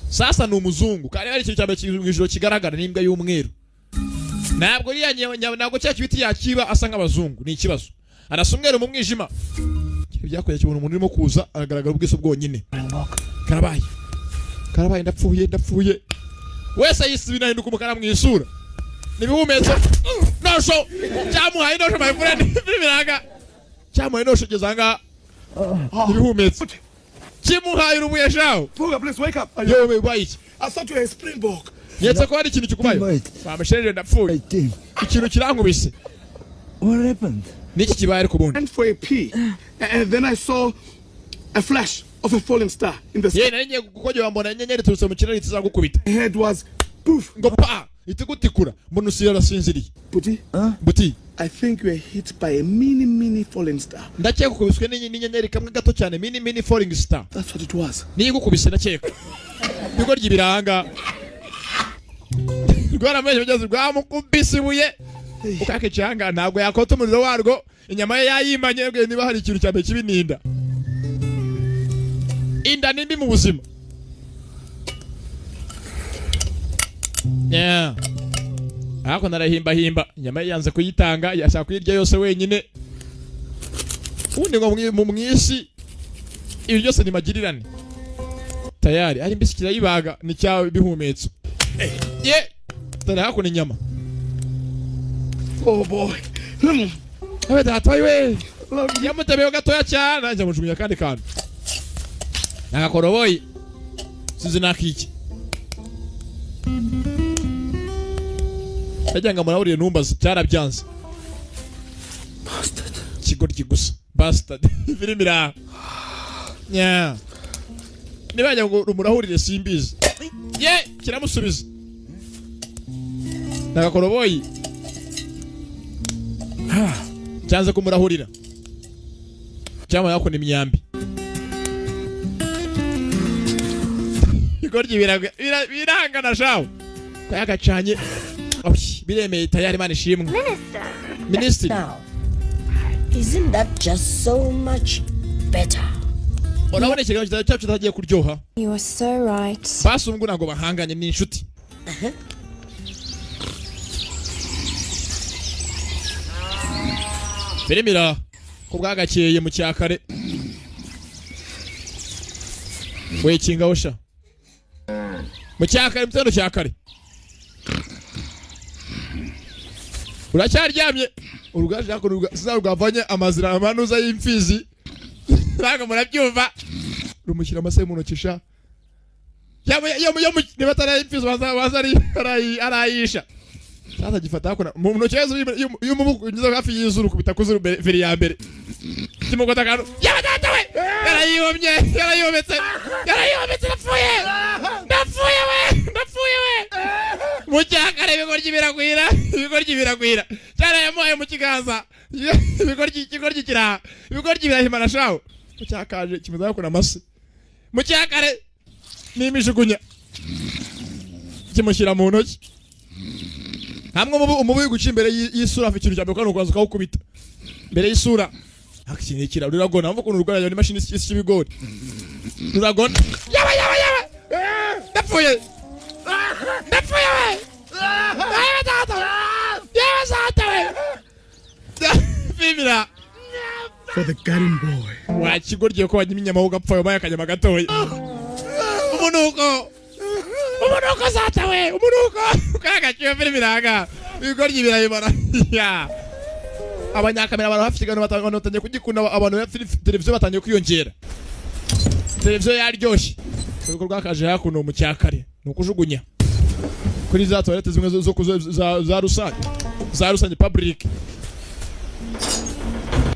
sasa ni umuzungu kandi ari ikintu cyambaye cy'ijoro kigaragara n'imbwa y'umweru ntabwo ntabwo cya kibiti yakiba asa nk'abazungu ni ikibazo arasa umweru mu mwijima byakoye kibona umuntu urimo kuza agaragara ubwiso bwonyine karabaye ndapfuye wese yisibina hinduka umukara mu isura nibihumetso nosho cyamuhaye nosho my friend biraga cyamuhaye nosho gezanga nibihumetso kimuhaye urubuye shaho
Puga, please wake up.
Yo, wait.
I thought you were a Springbok.
Yetse ko hari ikintu kikubaye. Bamushereje ndapfuye. Ikintu kirankubise.
What happened?
Niki kibaye ariko bundi.
Went for a pee, and then I saw a flash of a falling star in the sky.
Ye nanye kukoje wambona inyenyeri turutse mu kirere tizagukubita.
My head was poof.
Ngo pa itigutikura mbona usira rasinziriye. Buti.
I think you were hit by a mini falling star.
Ndakeka kubiswe n'inyenyeri kamwe gato cyane mini falling star.
That's what it was.
Nigukubise ndakeka. Bigo ryibiranga. Rwara menye byazo rwamukubise ibuye. Ukake cyanga ntabwo yakota umuriro warwo inyama ye yayimanye bwe niba hari ikintu cyambe kibininda. Inda nimbi mu buzima. Ako narahimba inyama yanze kuyitanga yashaka kuyirya yose wenyine. Undi ngo mu mwisi ibi byose ni magirirane. Tayari ari mbisi kirayibaga ni cyawe bihumetso. Ye tara hako ni nyama.
Oh boy.
Abe datawe. Yamutebeye gatoya cyane anje mujumiya kandi kandi. Nakakoroboyi. Sizinakiki. Ajyanga murawuriye numbaza cyarabyanze.
Bastard.
Kigoryi gusa. Bastard. Filmira. Nibajya ngo rumurahurire simbizi. Ye kiramusubiza. Nakakoroboyi. Cyanze kumurahurira. Cyama yako ni myambi. Igoryi biranga na shawo. Kayagacanye. Biremeye tayari mani shimwe. Minister.
Now, isn't that just so much better?
Urabona ikiganiro cyacu kitagiye kuryoha.
You are so right.
Basumgu nago bahanganye n'inshuti. Filmira ko bwagakeye mu cyakare. We kinga osha. Mu cyakare mutendo cyakare. Uracyaryamye urugaje yako rugavanye amazira amanuza y'imfizi. Ntago murabyumva. Rumushyira amase mu ntoki sha. niba atarayipfiza waza arayisha sasa gifata hakuna mu ntoki y'umubu unyuze hafi y'izuru kubita kuzuru veri ya mbere kimugota kanu yaba data we yarayometse ndapfuye we mucyakare ibigoryi biragwira cyane yamuhaye mu kiganza ibigoryi kiraha ibigoryi birahimana shaho mucyakaje kimeze hakuna amase mucyakare n'imijugunya kimushyira mu ntoki hamwe umubu guca imbere y'isura afite ikintu cyambere kandi ukaza ukawukubita mbere y'isura akikinikira ruragona amvuko n'urugara n'imashini y'ibigori ruragona yaba ndapfuye we yaba zata we Fimira
for the garden boy
wakigorgiye ko wanyimye inyama ugapfa yo bayakanyama gatoya umunuko zata we kaga cyo Fimira ibigoryi birayibara ya abanyakamera abantu hafi kigano batangiye kugikunda abantu ya televiziyo batangiye kwiyongera televiziyo yaryoshye urugo rwakaje hakuno mu cyakare nukujugunya kuri za toilette zimwe zo za rusange public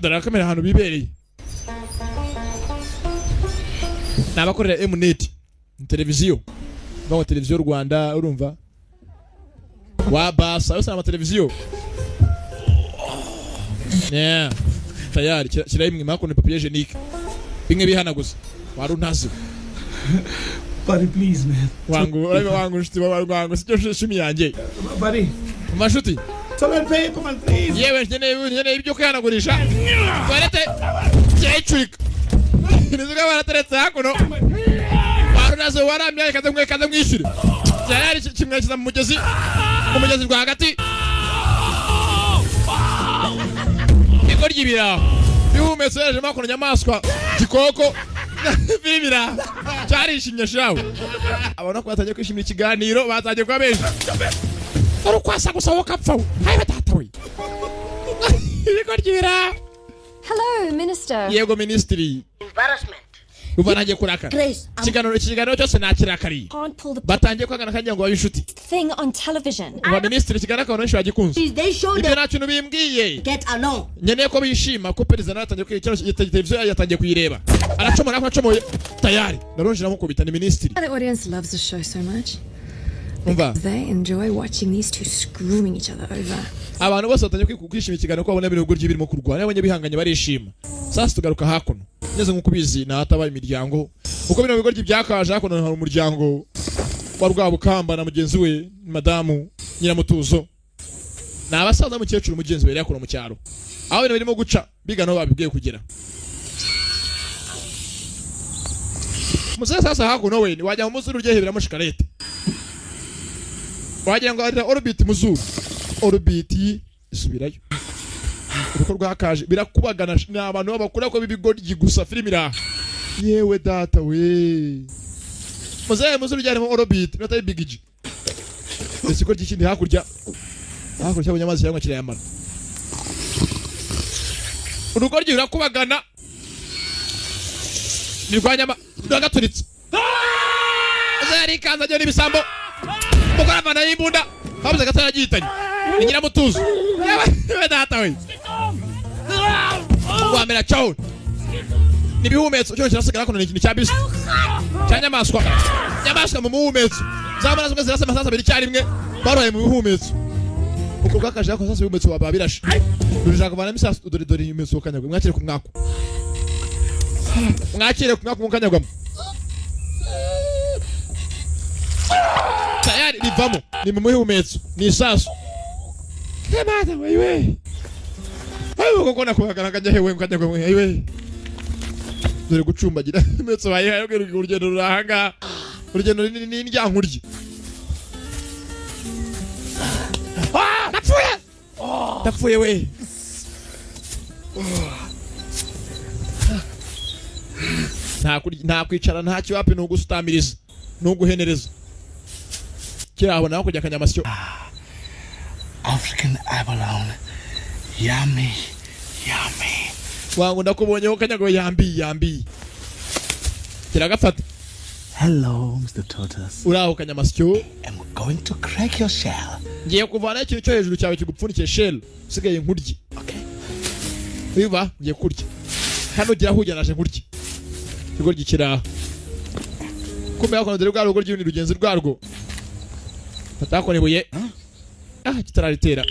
dara kamera hano bibereye nabakorera Mnet televiziyo bawo televiziyo Rwanda urumva wabasa yose ama televiziyo yeah tayari kirayimwe makone papier hygienique bimwe bihanaguza waruntaze
buddy please man
wangu nshuti wangu sicyo shimi yanjye
buddy
mashuti
toilet paper man please
yewe nyene ibyo kwihanagurisha toilette cyecurika nizuga barateretse hakuno waruntaze waramye kaza mwishyure cyari kimwe kiza mu mugezi rwa hagati igoryi biraho bihumetse yaje makona nyamaswa gikoko Fimira cyarishimye shawe abona ko batangiye kwishimira ikiganiro batangiye kwa benshi ari kwasa gusohoka pfa haye batata we igoryi biraho.
Hello, Minister.
Yego Ministry.
Embarrassment.
Uvananye kurakara. Ikiganiro cyose nakirakari. Batangiye kwagana kanya ngo babishuti.
Thing on television.
Wa Ministry kigaraka ono nshwa gikunze.
They showed
ibyo nta kintu bimbwiye.
Get along.
Nyene ko bishima ko president atangiye kwikira televiziyo yatangiye kuyireba. Aracomoye tayari. Naronjira mu kubita ni Ministry.
The audience loves the show so much.
Umva.
They enjoy watching these two screwing each other over.
Abantu bose batangiye kwishima ikiganiro ko babona ibintu birimo kurwana abanye bihanganye barishima. Sasa tugaruka hakuno. Neze nko kubizi na hatabaye imiryango. Uko bino bigoryi byakaje hakuno hari umuryango wa Rwabukamba na mugenzi we madamu Nyiramutuzo. Na abasaza mukecuru mugenzi we yakuno mu cyaro. Aho bino birimo guca bigano babibwiye kugera. Muze sasa hakuno we wajya mu muzuru rye hebera mushikarete. Wagira ngo ari orbit muzuru. Orbit isubirayo. Uko rwakaje birakubagana n'abantu babakura ko bibigoryi gusa Fimira. Yewe data we. Muzuru ryari mu orbit natari bigiji. Ese ko gikindi hakurya abanyamazi cyangwa kirayamara. Urugoryi birakubagana. Nirwanyama ndagaturitse. Azari kanza jye nibisambo. Mukora bana yimbunda. Habuze gatara gitanye. Nyiramutuzo. Yewe data we. Wamera cyawo. Nibihumetso cyo cyarasigara kono ikintu cyabise. Cyanyamaswa. Nyamaswa mu muhumetso. Zamana zimwe zirasa masasa biri cyarimwe. Baroye mu bihumetso. Uko bwakaje ko sasa bihumetso babirashe. Durishaka bana misasa dore imetso kanyagwe mwakire ku mwako. Mwakire ku mwako kanyagwe. Tayari nivamo ni mu muhumetso ni sasu. Temata wewe. Ayo kokona kuhagana kajya hewe kanyagwe wewe. Dore gucumbagira imetso bayihaye urugendo rurahanga. Urugendo ni ndyankurye. Napfuye we. Nta kwicara nta kiwapi no gusutamiriza no guhenereza. Kiraho naho kujya kanyamasyo.
African abalone. Yummy.
Wangu ndakubonyeho kanyago yambi. Kiragafata.
Hello, Mr. Tortoise.
Uraho kanyamasyo.
And we're going to crack your shell.
Ngiye kuvana ikintu cyo hejuru cyawe kigupfunike shell. Usigaye nkurye.
Okay.
Biba ngiye kurya. Hano gira hujya naje nkurye. Kigo gikira. Kumbe yakono dere bwaro goryo ni rugenzi rwarwo. Batakonebuye. Kitararitera.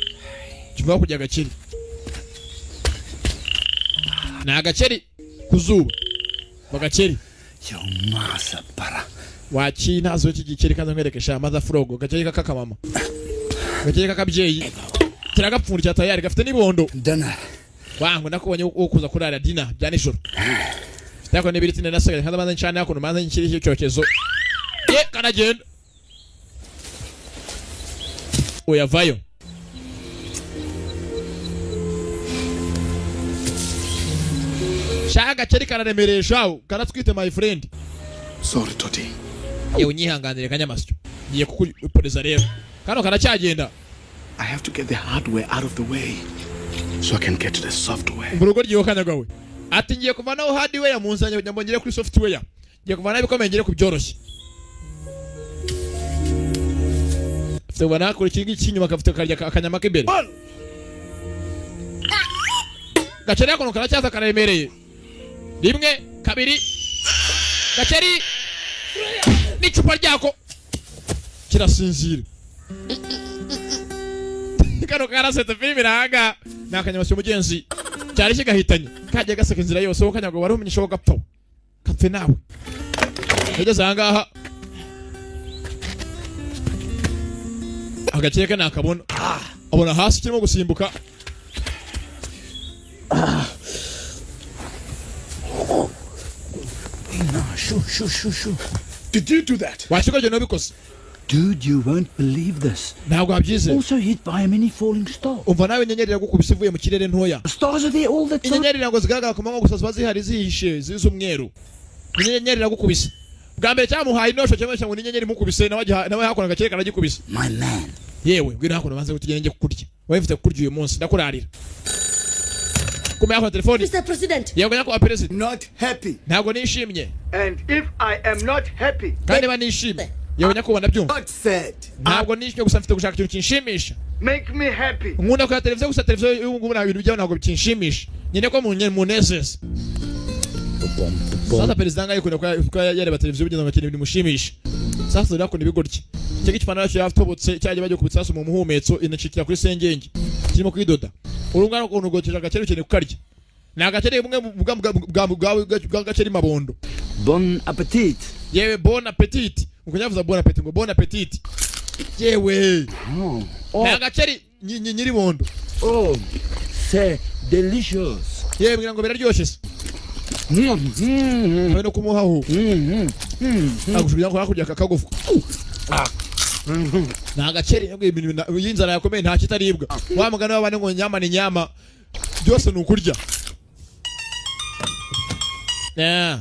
Kivuga kujya gakiri. Na gakeri kuzuba. Bagakeri.
Yo masa para.
Wachi nazo kigikeri kandi nkwerekesha mother frog gakeri kaka mama. Gakeri kaka byeyi. Kiragapfundikira tayari gafite nibondo.
Dana.
Wangu nakubonye ukuza kurara dina bya nijoro. Tako ne biriti na sagaye kandi manza cyane yakono manza nkiri cyokezo. Ye kanagenda. Oya vayo. Shaga cheri kararemeresha karatwite my friend.
Sorry Toti.
Yewe nyihanganire kanyamasyo. Ngiye kukuporeza rero. Kano karacyagenda.
I have to get the hardware out of the way so I can get to the software.
Mburugo ryiyo kanyagawe. Ati ngiye kuvanaho hardware munzanye nyambo ngire kuri software. Ngiye kuvana bikomeye ngire kubyoroshye. Tubana kuri kingi kinyuma kafite karya akanyama k'imbere. Gaceri yakono karacyaza karemereye. Rimwe, kabiri. Gaceri n'icupa ryako kirasinzira. Kano karasete filime ranga nakanyamasyo mugenzi cyari kigahitanye kaje gaseka inzira yose wo kanyago wari umenyesha wo gapfa kapfe nawe ageze ahangaha agakeka nakabona abona hasi kirimo gusimbuka
Shoo.
Did you do that?
Washikoje no bikoze.
Dude, you won't believe this.
Ntabwo abyize.
Also hit by a mini falling star.
Umva nawe inyenyeri yagukubise ivuye mu kirere ntoya.
Stars are there all the time.
Inyenyeri ntabwo zigaragara ku manywa gusa zihari zihishe zizumweru. Inyenyeri yagukubise. Bwa mbere cyamuhaye inosho cyangwa ngo inyenyeri mukubise nawe hakona gakire karagikubise.
My man.
Yewe ngwino hakona banze kutugenda nje kukurya. Wowe mfite kukurya uyu munsi ndakurarira. Kumbe yakona telefoni.
Mr. President.
Yego nyako president.
Not happy.
Ntabwo nishimye.
And if I am not happy.
Kandi banishimye. Yewe nyako ubona byumva.
Not sad.
Ntabwo nishimye gusa mfite gushaka ikintu kinshimisha.
Make me happy.
Nkunda kwa televiziyo gusa televiziyo y'ubu ngubu nta bintu bijyaho ntabwo bikinshimisha. Nyine ko munezeza. Sasa perezida ngaye kwa yareba televiziyo bigenda ngakene bimushimisha. Sasa urakunda ibigoryi. Cyege kipana cyo yatobotse cyaje bajye kubitsa mu muhumetso inacikira kuri sengenge. Kirimo kwidoda. Urungana ukuntu goteje agaceri cyane kukarya. Nagaceri bumwe bwa gaceri mabondo.
Bon appetit.
Yewe bon appetit. Ukunyavuza bon appetit ngo bon appetit. Yewe. Nagaceri nyiri bondo.
Oh, c'est delicious.
Yewe ngira ngo biraryoshye. Hano kumuhaho. Agushubiza ko hakurya kakagufu. Nagaceri y'inzara yakomeye nta kitaribwa. Wa mugana w'abane ngo nyama ni nyama. Byose ni ukurya. Yeah.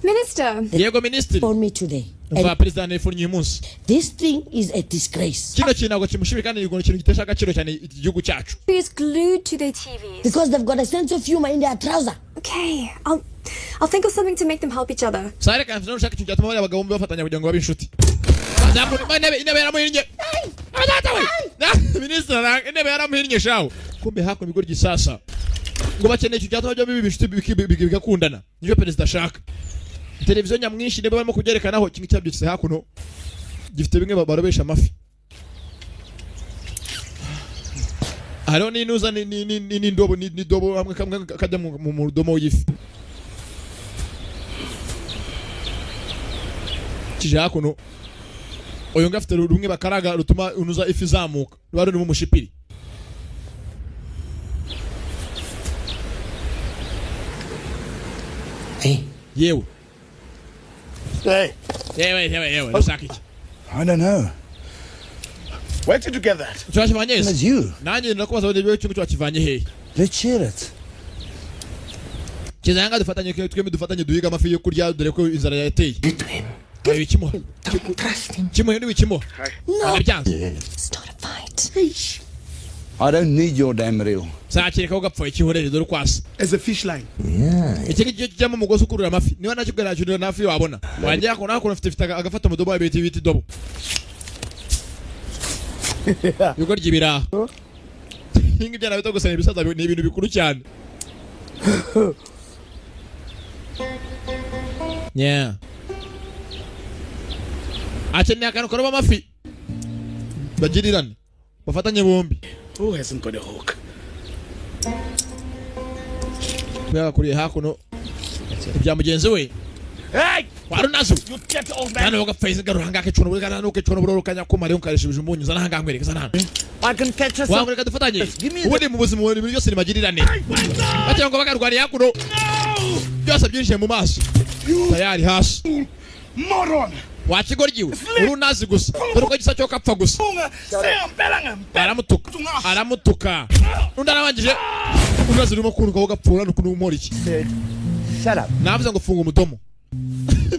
Minister.
Yego minister.
For me today.
Umva president telefoni uyu munsi.
This thing is a disgrace.
Kino kintu ntabwo kimushimira kandi ni ikintu gitesha agaciro cyane igihugu cyacu.
Is glued to their TVs.
Because they've got a sense of humor in their trouser.
Okay, I'll think of something to make them help each other.
Sare kan fino shaka cyatuma bari abagabo bombi bafatanya kugira ngo babe inshuti. Zapo intebe yaramuhinnye. Abadata we. Minister intebe yaramuhinnye shawo. Kumbe hako bigoryi sasa. Ngo bakeneye icyo cyatuma byo bibi inshuti bigakundana. Niyo president ashaka. Televiziyo nyamwinshi niba barimo kubyerekanaho kingi cyabyutse hakuno gifite bimwe barobesha amafi. Haro ni nuza ni ndobo hamwe kamwe kajya mu domo y'ifi. Kije hakuno oyo ngafite rumwe bakaraga rutuma unuza ifi zamuka. Rwari ni mu mushipiri.
Hey.
Yewe.
Hey.
Yewe, Lusaki.
I don't know.
Where did you get that?
It's you.
Nanjye ndakubaza wende cyo cyakivanye he.
Let's share it.
Kizanga dufatanye twembi dufatanye duhiga amafi yo kurya dore ko inzara yateye. Ayo ikimo. Kimo ndi wikimo.
No.
Arabyanze.
Start a fight.
I don't need your damn reel.
Sakireka ugapfa ikihorere dore kwasa.
As a fish line.
Yeah.
Iki kijyamo umugozi ukurura amafi. Niba nakigera cyuri nafi wabona. Wanjye ako nako ufite agafata mudobo wa biti dobo. Yuko ryibira. Ingi byana bito gusana ibisaza ni ibintu bikuru cyane. Yeah. Acheni akano koroba amafi. Bagirirane. Bafatanye bombi.
Who hasn't got a hook?
Bya kuri hakuno. Ibya mugenzi we.
Hey!
Warunazo.
You get old man.
Nano gapfaize garuhanga ke chono bugana nuke chono buroro kanya kumari unkarishije umunyu zana hanga nkwereka sana.
I can catch us.
Wangureka dufatanye. Ubundi mu buzima buri byose ni magirirane. Bacyo ngo bakarwari hakuno. Byose byinjiye mu maso. Tayari hasi.
Moron!
Wakigoryiwe. Urunazi gusa. Dore ko gisa cyo kapfa gusa. Aramutuka. Nunda nabangije. Unazi urimo kuruka ugapfura n'ukuntu umora iki.
Shut up.
Navuze ngo funga umudomo.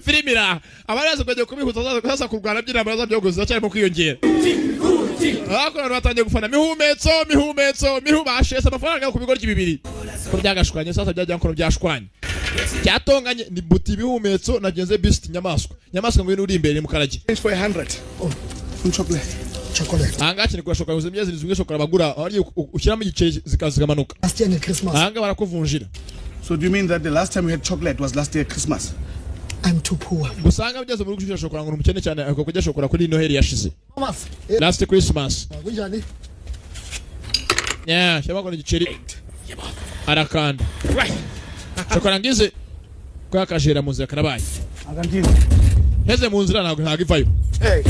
Filimira. Abaraza kujya kubihuza sasa kurwana by'inama byo gusa cyarimo kwiyongera. Akora batangiye gufana mihumetso bashese amafaranga ku bigoryi bibiri. Ko byagashwanye sasa byajya nkoro byashwanye. Cyatonganye ni buti bihumetso nagenze beast nyamaswa ngo uri imbere mu karage.
Thanks for 100. Oh, some chocolate.
Anga cyane kurashoka uze myezi zimwe shokora bagura ari ushyiramo igice zikazigamanuka.
Last year Christmas.
Anga barakuvunjira.
So do you mean that the last time we had chocolate was last year Christmas? I'm too poor.
Gusanga byeze muri gushira shokora ngo umukene cyane ako kujya shokora kuri Noheli yashize. Last Christmas. Yeah, shaba ko igiceri. Arakanda. Right. Shokora ngize kwa kajera muzi akarabaye.
Agantini.
Heze mu nzira ntago ivayo.
Hey.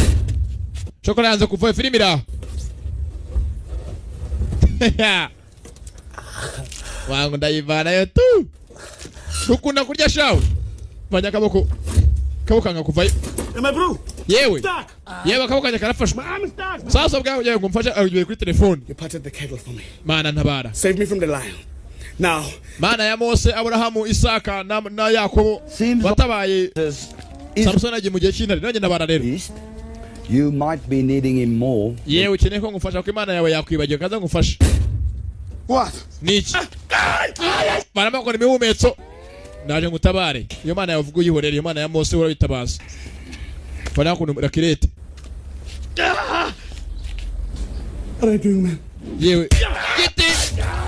Shokora yanze kuva Filimira. Wangu ndayivana yo tu. Ukunda kurya shawe. Banya kaboko kanga kuvayo.
My bro.
Yewe. Yewe kaboko kanya karafashwe. Sasa bwawe ugiye kumfasha agiye kuri telefone.
You parted the kettle for me.
Mana ntabara.
Save me from the lion. Now,
Mana ya Mose, Abrahamu, Isaka na Yakobo batabaye Samson agiye mu gihe cy'intare nanjye nabara rero.
You might be needing him more.
Yewe ukeneye ko ngufasha ko Imana yawe yakwibagiye kaza ngufasha.
What?
Niki? Baramukora imihumetso. Naje ngutabare. Iyo Mana yawe uvuga uyihorere, iyo Mana ya Mose urabitabaza. Bana kuntu rakirete.
What are you doing, man?
Yewe. Giti.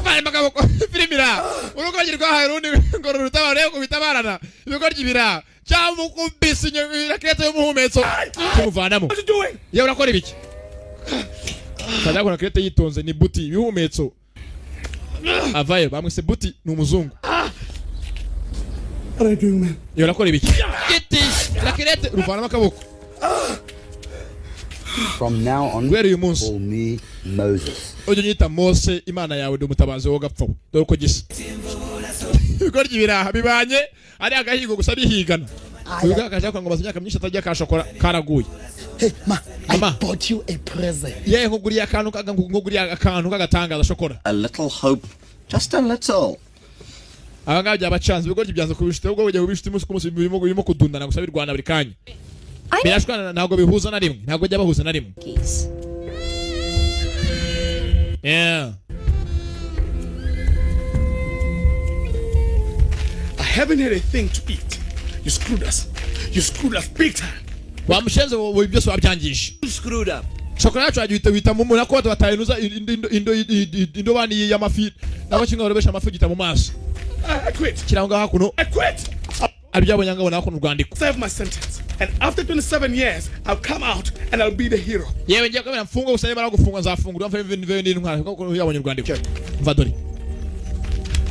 Bari makaboko Filimira. Urugoryi rwa Harundi ngo rutabare ko bitabarana. Ibigoryi bira. Cyangwa kumbisi rakirete yo muhumetso. Kumuvanamo.
What are you doing?
Yewe urakora ibiki? Kajya kora rakirete yitonze ni buti bihumetso. Avaye bamwise buti ni umuzungu.
What are you doing, man?
Yewe urakora ibiki? Giti. Rakirete ruvanamo akaboko.
From now on, call me Moses.
Ojo nyita Mose Imana yawe ndi umutabazi wo gapfa. Dore ko gisa. Ibigoryi biraha bibanye ari agahigo gusa bihigana. Ubiga akaje kwa ngo bazimyaka myinshi atajya kashokora karaguye.
Hey, ma,
Mama.
I bought you a present.
Ye nkuguriye akantu kagatangaza shokora.
A little hope, just a little.
Abanga byabacanze ibigoryi byanze kubishite ubwo bujye bubishite umunsi ku munsi birimo kudundana gusa birwana buri kanya. Birashwana ntago bihuza na rimwe, ntago jya bahuza na rimwe. Yeah.
I haven't had a thing to eat. You screwed us. You screwed us big time.
Wa mushenze wo byose wabyangije.
You screwed up.
Shokora yacu agihita mu muna ko batayinuza indo bani y'amafi. Nabo kinga barebesha amafi gita mu maso.
I quit.
Kiranga hakuno.
I quit.
Abyabonye ngabona hakuno rwandiko.
Serve my sentence. And after 27 years, I'll come out and I'll be the hero.
Yewe ngiye kabira mfungo usanye bara gufunga nzafungura mfa n'intwara kuko yabonye urwandiko. Mva dore.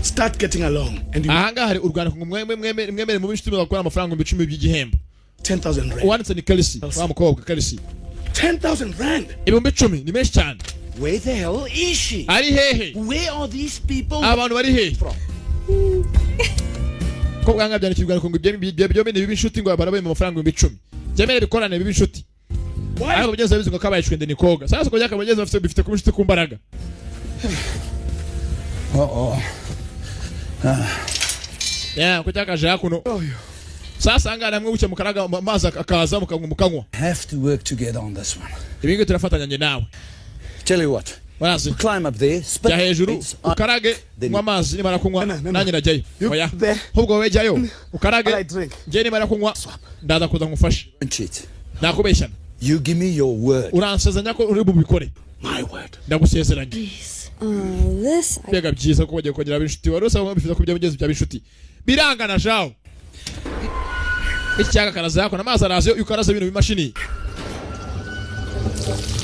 Start getting along and you
Ahanga hari urwandiko mwemere mu bishitime bakora amafaranga 10,000 by'igihembo.
10,000 rand.
Wanditse ni Kelsi, wa mukobwa Kelsi.
10,000 rand.
Ibihumbi 10 ni menshi cyane.
Where the hell is she?
Ari hehe?
Where are these people?
Abantu bari hehe? Ko bwanga byandikirwa ngo ibyo bene b'inshuti ngo barabaye mu mafaranga 10,000. Byemere bikorane b'inshuti. Ariko bigeze bizingo kabaye cwende ni koga. Sasa ko byaka bageze bifite ku nshuti ku mbaraga. Yeah, ko cyaka ja kuno. Sasa angana mwe uche mukaraga maza akaza mukanywa.
Have to work together on this one.
Ibingo turafatanya nje nawe.
Tell you what,
Warazi.
Climb up there, spit.
Ya hejuru ukarage nywa amazi nimara kunywa nanjye najyayo. Oya. Hubwo wowe jyayo ukarage je nimara kunywa ndaza kuza ngufashe. Nakubeshyana.
You give me your word.
Uransezanya ko uri bubikore.
My word.
Ndagusezeranye.
This.
Bega byiza ko bagiye kongera ab'inshuti wari usaba bifuza ko byabigeze by'ab'inshuti. Birangana jaho. Icyaka karaza yako namazi arazo ukaraza ibintu bimashini.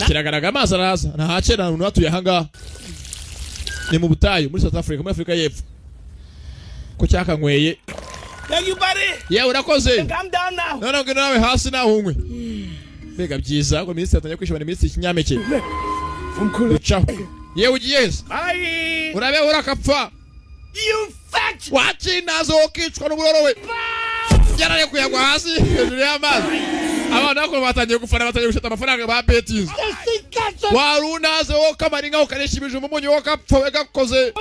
Kiragaraga amazi araza ntahakera umuntu watuye hanga. Ni mu butayu muri South Africa muri Afrika y'Epfo. Ko cyakanyweye.
Thank you, buddy.
Yeah, urakoze.
Calm down now.
None ngo nawe hasi nahunywe. Bega byiza ko minisitiri atanya kwishobora minisitiri kinyampeke. Ciao. Yewe ugiyeze.
Bye.
Urabe urakapfa.
You fat.
Wachi nazo okicwa n'uburorowe. Yarare kuyagwa hasi hejuru y'amazi. Abantu bako batangiye gufana batangiye gushata amafaranga ba betting. Warunaze wo kamaringa ukaresha ibijumba umunyu wo kapfa we gakoze.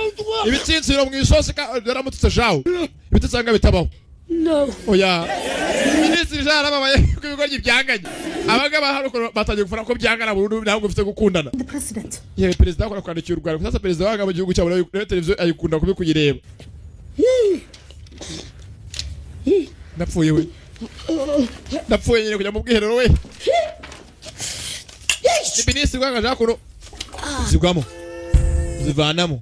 Ibitsinziro mu isosi yaramutse jaho. Ibitsanga bitabaho.
No.
Oya. Minisitiri jara babaye ku bigoryi byanganye. Abagaba haruko batangiye gufana ko byangana burundu ntabwo bifite gukundana.
The president.
Yewe perezida akora kwandikira u Rwanda. Sasa perezida wanga mu gihugu cyabo na televiziyo ayikunda kubikuyireba. Napfuye we. Napfuye nyine kujya mu bwiherero we. Minisitiri wanga jakuro. Zigwamo. Zivanamo.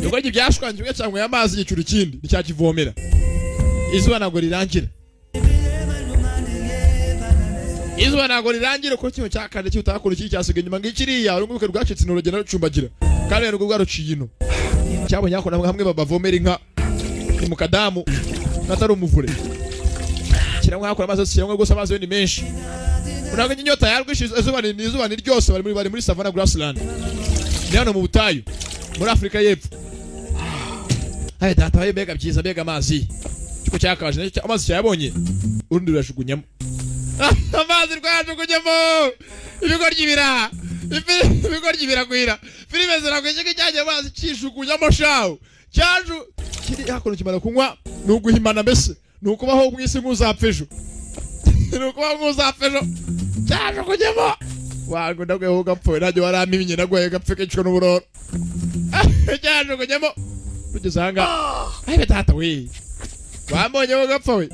Ubwo byashwangiwe cyangwa y'amazi y'icuru kindi nicyakivomera. Izuba nago rirangira. Izuba nago rirangira ko kimwe cyakande cyutakora iki cyasigaye nyuma ngikiriya urunguke rwacitse n'urugendo rucumbagira. Kandi n'ubwo rwaruciye ino. Cyabonye ko namwe hamwe babavomera inka mu kadamu natari umuvure. Kiramwe hakora amazi kiramwe gose amazi ni menshi. Unaga inyota yarwishize izuba ni ryose bari muri Savannah Grassland. Ni hano mu butayu muri Afrika y'Epfo. Haye data waye bega byiza bega amazi. Cyo cyakaje amazi cyabonye urundi rurashugunyamo. Amazi rwajugunyamo. Ibigoryi biragwira. Filime ziragwije cyajye amazi cishugunyamo shawo. Cyaju kiri hakono kimara kunywa nuguhimana mbese nukubaho mwisi muzapfejo. Nukubaho muzapfejo. Cyaju kujyemo. Wago ndagwe ho gapfo najye waramiminye nagwe gapfeke cyo n'uburoro. Cyaju kujyemo. Tugezanga. Aye tata we. Wambonye ho gapfo we.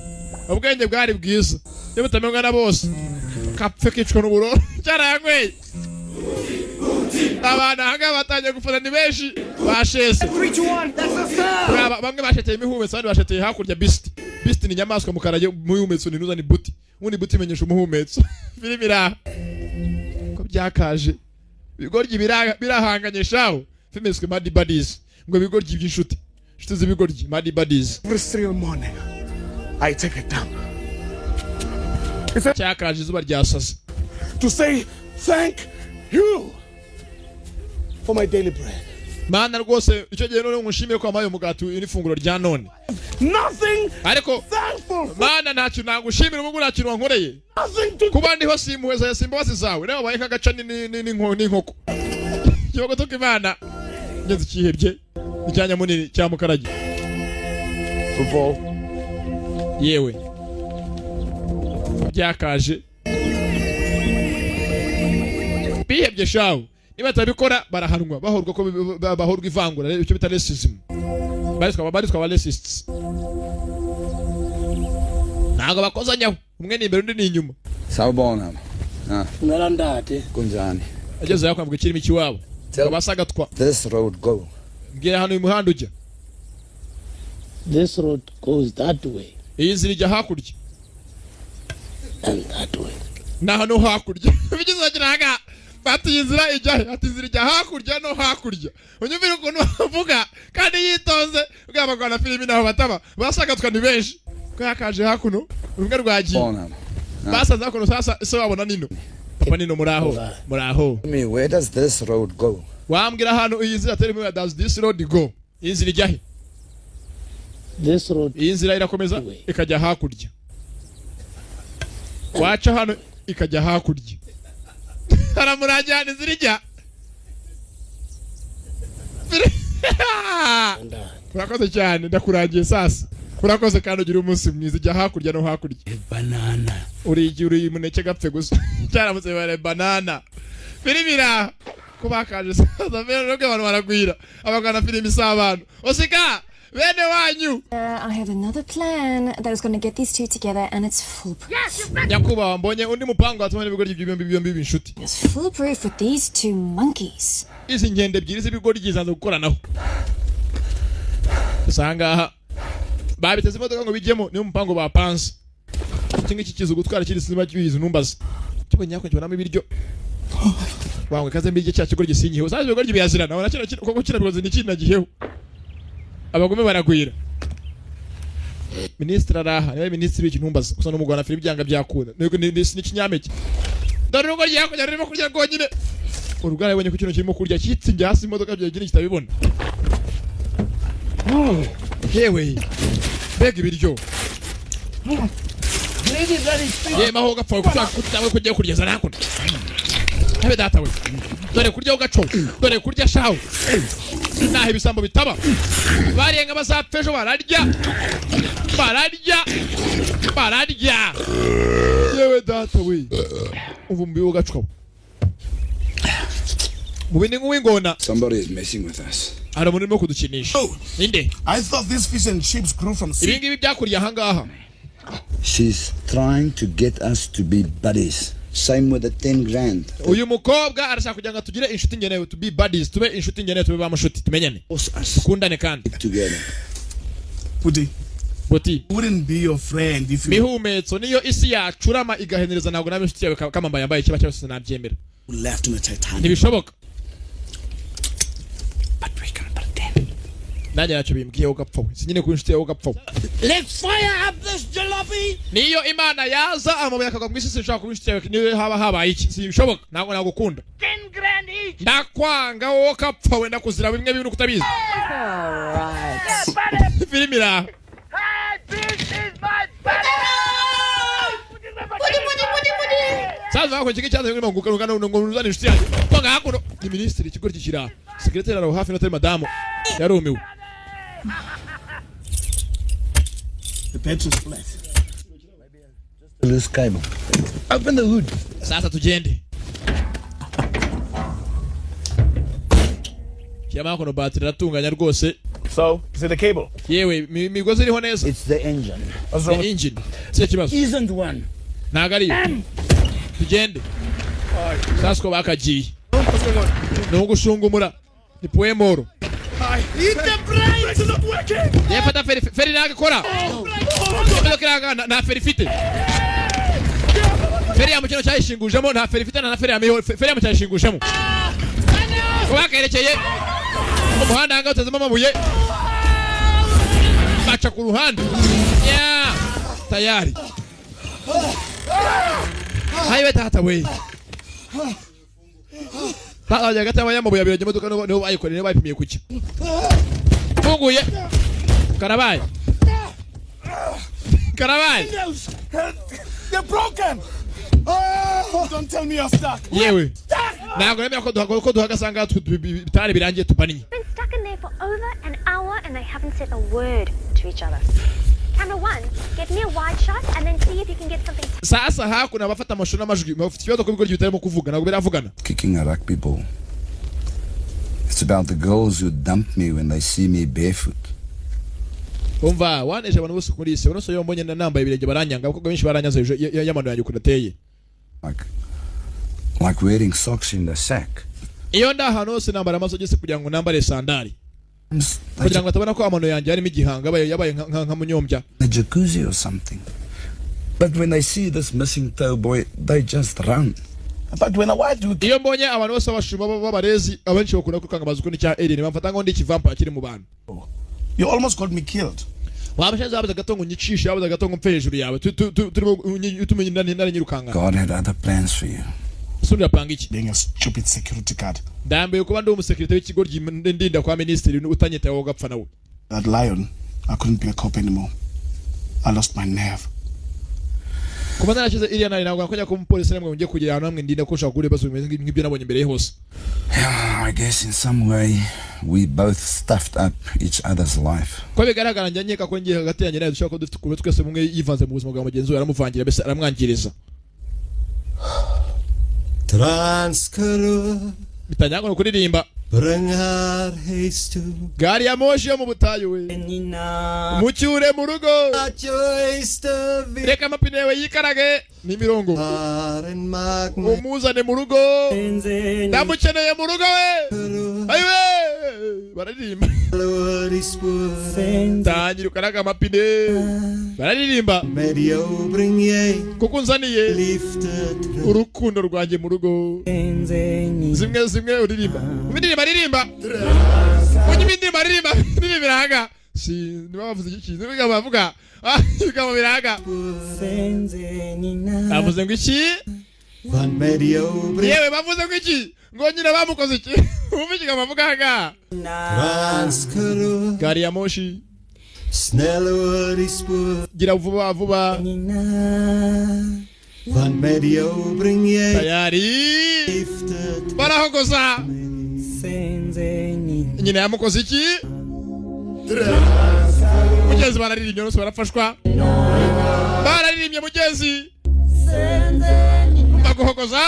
Ubwenge bwari bwiza. Yo butamenga na bose. Kapfeke cyo n'uburoro. Cyarayangwe. Abana hanga batanye gufana ni benshi bashese.
3 to 1. That's a star.
Bamwe basheteye imihumetso abandi basheteye hakurya beast. Beast ni nyamaswa mu karaje mu yumetso ni nuza ni buti. Undi buti menyesha umuhumetso. Filimira. Ko byakaje. Bigoryi birahanganye shaho. Filmeswe Mad Buddies. Ngo bigoryi by'inshuti. Inshuti z'ibigoryi Mad Buddies.
Every single morning, I take it down.
Cyakaje izuba ryasaze.
To say thank you for my daily bread.
Mana rwose icyo gihe none ngushimire ko amaye umugati n'ifunguro rya none.
Nothing.
Ariko
thankful.
Mana ntacyo nagushimira ubwo urakinwa nkoreye. Kuba ndiho simuheza ya simbabazi zawe nawe baye kagaca n'inkoko. Cyogo toka Imana. Ngeze kihebye. Icyanya munini cya mukarage.
Football.
Yewe. Byakaje. Bihebye shawo. Niba tabikora barahanwa bahorwa ko bahorwa ivangura icyo bita racism. Barizwa ba racists. Nago bakozanyaho. Umwe ni imbere undi ni inyuma.
Sawubona.
Narandate.
Kunjani.
Ageze yakwambuka kirimo ikiwabo. Basagatwa.
This road go.
Ngira hano umuhanda ujya.
This road goes that way.
Iyi nzira ijya hakurya.
And that way.
Na hano hakurya. Bigize kiraga. Bati inzira ijya ati inzira ijya hakurya no hakurya. Unyumvira ukuntu bavuga kandi yitonze ugabagwana filimi naho bataba. Basagatwa ni benshi. Ko yakaje hakuno. Urunga rwagiye. Basaza hakuno sasa ese wabona nino. Papa nino muraho.
Me, where does this road go?
Wambwira hano iyi nzira tell me where does this road go? Iyi nzira ijya he?
This road.
Iyi nzira irakomeza ikajya hakurya. Wacha hano ikajya hakurya. Haramurajyana inzira ijya. Urakoze cyane ndakuragiye sasa. Urakoze kandi ugira umunsi mwiza ijya hakurya no hakurya.
Banana.
Uri muneke gapfe gusa. Cyaramutse bare banana. Filimira. kubakaje saza mbere no abantu baragwira abagana filimi isabano osika bene wanyu
I have another plan that is going to get these two together and it's foolproof.
Yakuba mbonye undi mupango atuma n'ibigori by'ibiyombi b'inshuti.
It's foolproof with these two monkeys.
Izi ngende ebyiri z'ibigori gizanze gukoranaho. Usanga babiteze imodoka ngo bijyemo ni umupango bapanze. Kingi kikizo gutwara kiri sinima cy'ibizi numbaza. Cyo nyako cyonamo ibiryo. Wangwe kaze mbije cya kigori gisinyihe. Usaje ibigori byazirana. Wana kino koko kirabigoze ni kinagiheho. Abagome baragwira. Ministre araha, niwe ministre w'ikintumbaza. Kusa n'umugwana fili byanga byakunda. Nuko ni kinyameke. Dore nuko yako yarimo kurya gonyine. Urugara yabonye ku kintu kirimo kurya kitsinge hasi imodoka byagira kitabibona. Yewe. Bega ibiryo. Ye maho gapfa kutawe kujya kurya nakunda. Habe data we. Dore kurya ugaco. Dore kurya shaho. Nahe bisambo bitaba. Bariyenga bazapfejo bararya. Yewe data we. Uvumbi ugacwa. Mubindi ngwingona.
Somebody is messing with us.
Ara munimo kudukinisha. Inde.
I thought these fish and chips grew from sea.
Ibingi byakuriya hangaha.
She's trying to get us to be buddies. Same with the 10 grand.
Uyu mukobwa arashaka kugira ngo tugire inshuti ngenewe to be buddies, tube inshuti ngenewe tube bamushuti tumenyane. Kundane kandi.
Together.
Buti.
Wouldn't be your friend if you
Mihumetso niyo isi yacurama igahenereza ntabwo nabe inshuti yawe kama mbayambaye kiba cyose nabyemera.
left in the Titanic.
Ntibishoboka.
But we can pretend.
Nanjye yacyo bimbwiye ugapfa. Sinyine ku inshuti yawe ugapfa.
Let's fire up this jalopy.
Niyo Imana yaza amabuye akagwa mwisi sinshaka ku inshuti yawe niyo habaye iki. Sibishoboka. Ntabwo nagukunda.
10 grand each.
Ndakwanga wowe kapfa wenda kuzira bimwe bintu kutabizi.
Alright.
Filimira.
This is my buddy.
Saza wako chiki cyanze ngirimo ngukana ngo nuzane inshuti yanjye. Kwanga hakuno ni ministre ikigori kikira. Secretary araho hafi no tari madamu. Yarumiwe.
The petrol's flat.
Loose cable. Open the hood.
Sasa tugende. Yama kono battery ratunganya rwose.
So, is it the cable?
Yewe migozi iriho neza.
It's the engine.
What's wrong?
The engine. Se kibazo.
Isn't one.
Nagari. Tugende. Sasa ko bakagiye.
What's going on?
No gushungumura. Ni poemoro.
Eat the brains.
It's not working.
Yefata feri nagakora. Ndokiraga na feri fite. Feri ya mukino cyayishingujemo nta feri fite na feri ya miho feri ya mucyayishingujemo. Kubakerekeye. Umuhanda hanga utazema amabuye. Baca ku ruhande. Yeah. Tayari. Hayiwe tata we. Tata ya gata y'amabuye abiri imodoka no bayikoreye bayipimiye kuki. Funguye. Karabaye.
They're broken. Oh, don't tell me you're stuck.
Yewe. Ntabwo nemera ko duhagasanga bitari birangiye tupaninye.
Been stuck in there for over an hour and they haven't said a word to each other. Camera 1, get me a wide shot and then see if you can get something.
Sasa hakuna abafata amashusho n'amajwi bafite ikibazo ko bigori bitarimo kuvuga ntabwo biravugana.
Kicking a rugby ball. It's about the girls who dump me when they see me barefoot.
Umva waneje abantu bose kuri isi uno so yombonye nambaye ibirenge baranyanga kuko benshi baranyaze yamano yanyu kudateye.
Like wearing socks in the sack.
Iyo ndahano hose nambara amasogisi kugira ngo nambare sandali. Kugira ngo atabona ko amano yanjye harimo igihanga yabaye nka munyombya.
A jacuzzi or something. But when they see this missing toe boy, they just run.
But when why do
iyo mbonye abantu bose bashuma babarezi abenshi bakunda kwikanga amazuko n'icya Alien bamfata ngo ndi kivampa akiri mu bantu.
You almost got me killed.
Wabashaje abaza gatongo nyicisha abaza gatongo mfe hejuru yawe turimo utumenye ndani nyirukanga.
God had other plans for you.
Sura panga iki?
Being a stupid security guard.
Ndambe kuba ndi umusekirite w'ikigo ndinda kwa ministry utanyeta wo gapfa nawe.
That lion, I couldn't be a cop anymore. I lost my nerve.
Kuba narakize iriya nari ntabwo nakojya ko umupolisi namwe ngiye kugira ahantu hamwe ndinda ko ushaka kuri baso nk'ibyo nabonye imbere hose.
I guess in some way we both stuffed up each other's life.
Ko bigaragara njye nkeka ko ngiye hagati yanjye nawe dushaka ko dufite kuba twese mumwe yivanze mu buzima bwa mugenzi we aramuvangira bese aramwangiriza.
Transcaro
bitanyago no kuririmba gari ya moshi yo mu butayu we mucyure mu rugo reka amapine we yikarage n'imirongo umuzane mu rugo ndamukeneye mu rugo we ayiwe bararirimba tangira ukaraga amapine bararirimba kuko nzaniye urukundo rwanjye mu rugo zimwe uririmba baririmba ibindi baririmba biraga si niba bavuze iki niba bavuga bikaba biraga avuze ngo iki yewe bavuze ngo iki ngo nyine bamukoze iki umva iki bavuga ga gari ya moshi gira vuba vuba tayari barahogoza nyine yamukoze iki mugezi bararirimbye nose barafashwa bararirimbye mugezi baguhogoza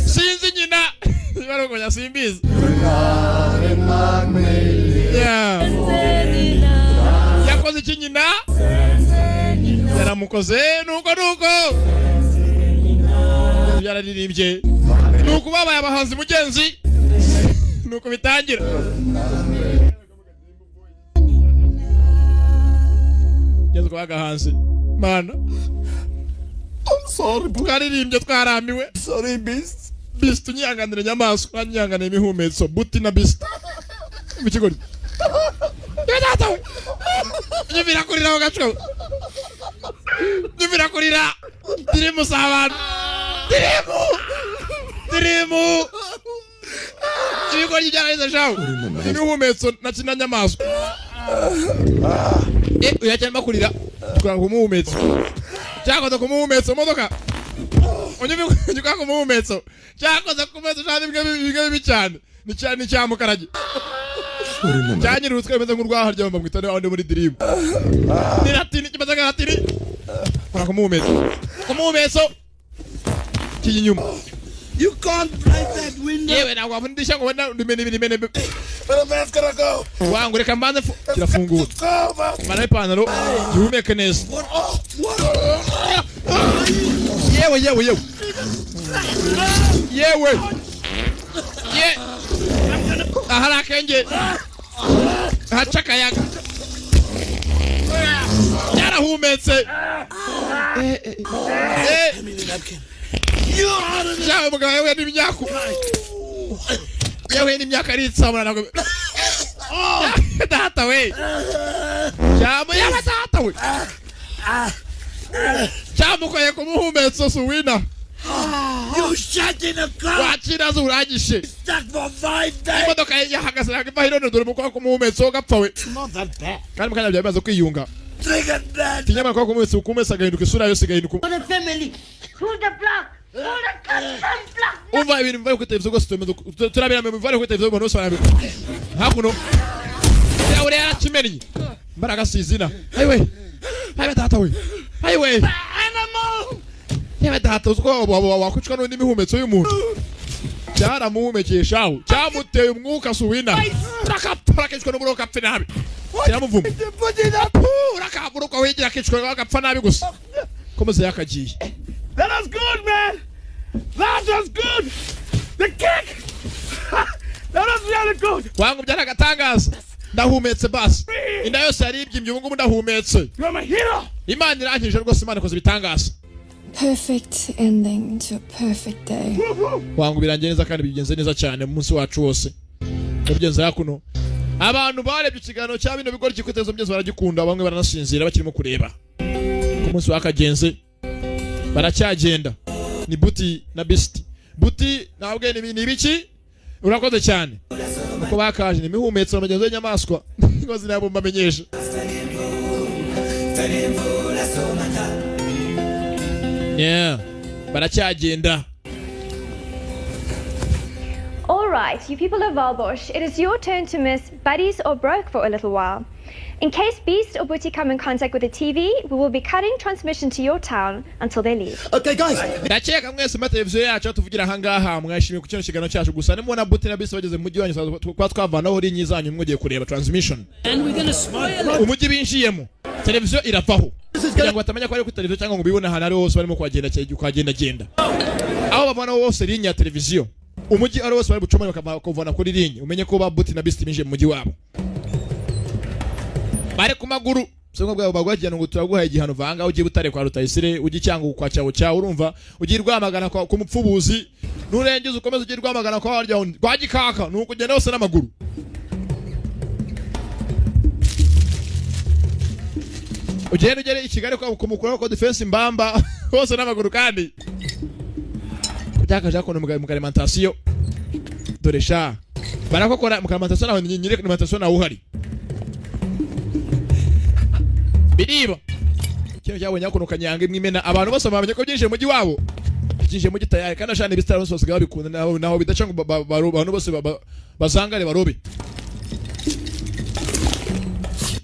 sinzi nyina barogonya simbizi yakoze iki nyina yaramukoze nuko yararirimbye nuko babaye abahanzi mugenzi nuko bitangira Yezu kwagahanzi mana I'm sorry bwaririmbye twaramiwe sorry beast tunyanganire nyamaswa nyanganire imihumetso buti na beast bikigori yadata nyibira kurira gacho nyibira kurira dirimo saban dirimo Chiko jijana shawo imihumetso nakina nyamaswa uyajya kurira tukanga kumuhumetso cyakoze kumuhumetso modoka unyuka kumuhumetso cyakoze kumetso cyane bimwe bibi cyane ni cyamukarage cyanyirutwe bimeze nk'urwaha ryo bamwitane aho muri dream niratini kibaza garatini kwa kumuhumetso kiyinyuma.
You can't break that window.
Yewe na wafundisha ngo wenda ndimene
But the man's gonna go.
Wangu reka mbanze kirafungura. Mana ipantaro gihumeke neza. Yewe. Ye. Ahara kenge. Hachaka yaka. Yarahumetse. Yawe mugabo yewe n'imyaka. Yewe n'imyaka ritsamana nago. Data we. Jamu yawe data we. Jamu koye kumuhumetso suwina.
You shot in a car.
Wachira zuragishe.
Stuck for 5 days.
Imodoka yahagaze nakimva hirone dore muko kumuhumetso gapfa we.
Not that bad.
Kandi mukanya byamaze kwiyunga.
Trigger that.
Tinyama kwa kumuhumetso kumesa gahinduka isura yose gahinduka.
For the family. Who's the block?
Umva ibintu mvaye kwitevyo gose turabira mu mvare kwitevyo bano sara hakuno ya uri arakimenye mbaraga sizina highway data we highway animal yewe data uko wakuchwa no n'imihumetso y'umuntu cyara muhumekeshaho cyamuteye umwuka suwina rakapfara kishwe n'uburoka pfe nabi cyamuvuma rakaburuka wigira kishwe gapfa nabi gusa komeze yakagiye.
That was good, man. That was good. The kick. That was really good.
Wangu byaragatangaza. Ndahumetse basi. Inda yose yaribyimbye ubu ngubu ndahumetse.
You are my hero.
Imana irangije rwose Imana koze bitangaza.
Perfect ending to a perfect day.
Wangu birangiye neza kandi bigenze neza cyane mu munsi wacu wose. Ubigenza yakuno. Abantu barebye ikiganiro cya bino bigori kikwitezo mbyeze baragikunda bamwe baranasinzira bakirimo kureba. Ku munsi wakagenze baracyagenda ni buti na beast buti nabwe ni biki urakoze cyane uko bakaje ni mihumetso amagenzo y'inyamaswa ngo zinabo mbamenyesha baracyagenda.
All right, you people of Valbosch, it is your turn to miss Buddies or Broke for a little while.
In case Beast or Booty come in contact with the TV, we will be cutting transmission to your town until they leave.
Okay, guys.
Ndakeka mwese mu televiziyo yacu tuvugira hangaha mwashimiye ku kino kiganiro cyacu gusa nimubona Booty na Beast bageze mu mujyi wanyu kwa twavanaho rinyi zanyu mwogiye kureba transmission.
And we're gonna smile.
Umujyi binjiyemo. Televiziyo iravaho. Kugira ngo batamenya ko ari ku televiziyo cyangwa ngo bibone ahantu ari hose barimo kwagenda genda. Aho babona hose rinyi ya televiziyo. Umujyi ari hose bari bucomora bakavana kuri rinyi. Umenye ko ba Booty na Beast binjiye mu mujyi wabo. Bare ku maguru songo bwabo bagwagiye ngo turaguhaye igihano vanga ugiye butare kwa Rutayisire ugi cyangwa kwa cyawo cyawo urumva ugirwa amagana ku mupfubuzi nurengeze ukomeze ugirwa amagana kwa warya kwa gikaka nuko ugenda hose n'amaguru. Ugere Kigali kwa kumukura ko defense mbamba hose n'amaguru kandi kutakaje ko mu alimentation dore sha barakokora mu alimentation naho nyire alimentation naho uhari biriba cyo cyabonye ko nukanyanga imwimena abantu bose bamenye ko byinjiye mu mujyi wabo byinjiye mu gitayari kandi ashane bisitara bose basigaye babikunda naho bidaca ngo abantu bose bazangare barobe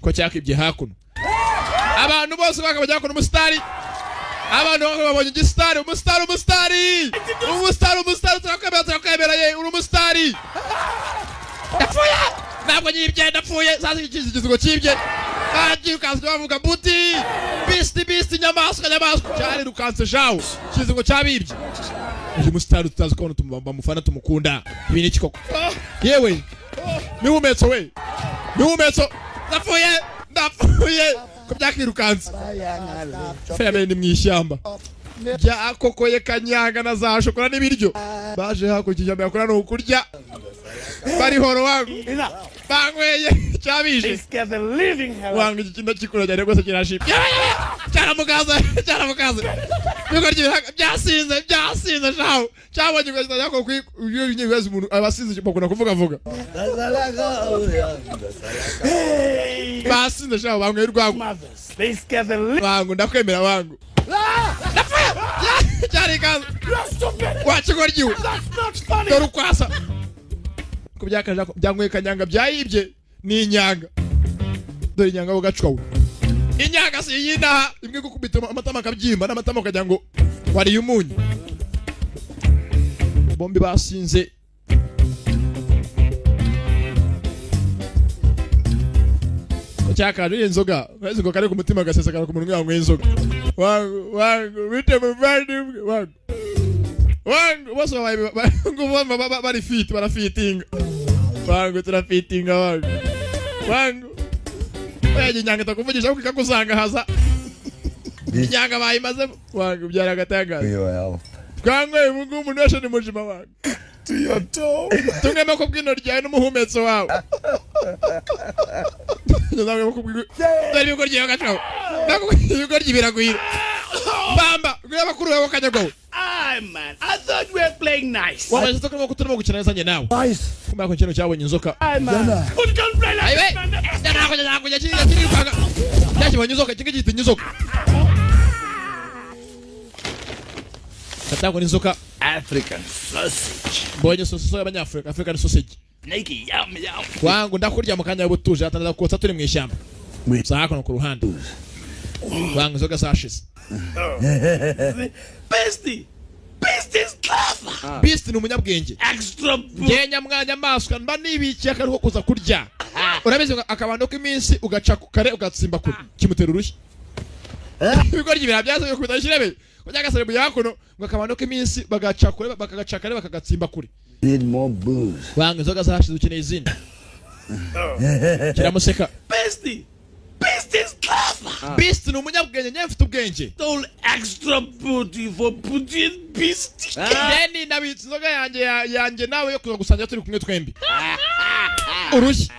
ko cyakibye hakuno abantu bose bakabajya ko umusitari abantu babonye igisitari umusitari turakwemera ye uri umusitari yapfuye ntabwo nyibye ndapfuye sasa ikizigo kibye agiye ukazwa bavuga Booty Beast nyamaswa cyari rukanse jawo kizigo cyabibye uyu musitari tutazi ko bamufana tumukunda ibi ni kikoko yewe mihumetso ndapfuye ko byakirukanse feme ni mwishyamba byakokoye kanyanga na za shokora n'ibiryo baje hakurikije yakora no kurya bari horo wangu bangweye cyabije wangu ikinda kikura cyane rwose kirashimye cyaramukaza byasinze shaho cyabonye ngo yako ibibazo umuntu abasinze bakunda kuvuga basinze shaho bangweye rwangu wangu ndakwemera wangu cyari kaza wachigoryiwe dore ukwasa ko byakaje byangwe kanyanga byayibye ni inyanga dore inyanga bo gacwawe inyanga si yinaha imwe gukubita amatama kabyimba n'amatama kajya ngo wari umunyu bombi basinze cyakaje inzoga bazigo kare ku mutima gasesakara ku munwa ngwe inzoga wangu bite muvandi wangu bose ngo bari fit barafitinga wangu turafitinga wangu yaje nyanga takuvugisha ko kakuzanga haza nyanga bayimaze wangu byara gatanga kwangwe mungu nasho ni mujima wangu tuyoto tungema ko bwino ryaye n'umuhumetso wawe ndazawe ko bwino dali ko ryaye gacho ko ryibiragwira bamba gwe bakuru babo kanyagwo
man, I thought we were playing nice.
Wa maze tokamo kuturimo gukina neza nawe kuma ko kintu cyabonye inzoka
Put gun play like
aiwe ndako kiri kwaga cyakibonye inzoka kingigita inzoka katako inzoka
African sausage.
Bonye sausage y'abanyafrika African sausage
Nike yum.
Wangu ndakurya mu kanya butuje atanaza kotsa turi mu ishyamba sako no ku ruhande wangu inzoka sashize
Beast is clever.
Beast ni umunyabwenge
Extra
ngenya mwanya maswa mba nibikiye akaruho kuza kurya urabizi akabando k'iminsi ugaca kare ugatsimba kure kimutera urushyi ibigoryi birabyaza yo kubitashirebe Ujaga mu yakono ngo akabando k'iminsi bagaca kure bakagaca kare bakagatsimba kure
Need more booze.
Wangu inzoga zashize ukeneye izindi kiramuseka
Beast is clever.
Beast ni umunyabwenge nyewe mfite ubwenge
Stole extra booty for putting Beast.
Deni nabitse inzoga yanjye nawe yo kuza gusangira turi kumwe twembi urushyi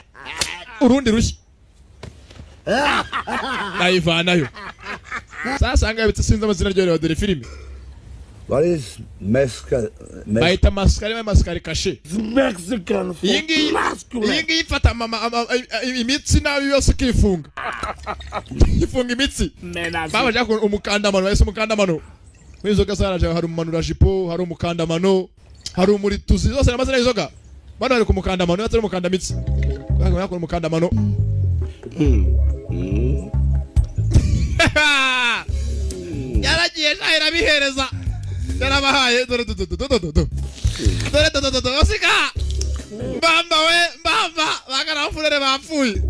urundi rushyi ayivanayo sasa ngabitse sinza amazina ryo wa dore filime
What is mescal?
Baita maskari kashe.
Mexican.
Yingi ifata imitsi nayo yose kifunga. Ifunga imitsi. Baba jako umukandamano wese umukandamano. Wizoga sana hari umanura jipo, hari umukandamano, hari umurituzi zose namazina yizoga. Bano ari kumukandamano atari umukanda mitsi. Bako yako umukandamano. yaragiye shahira bihereza yarabahaye dore osika mbamba bagara furere bapfuye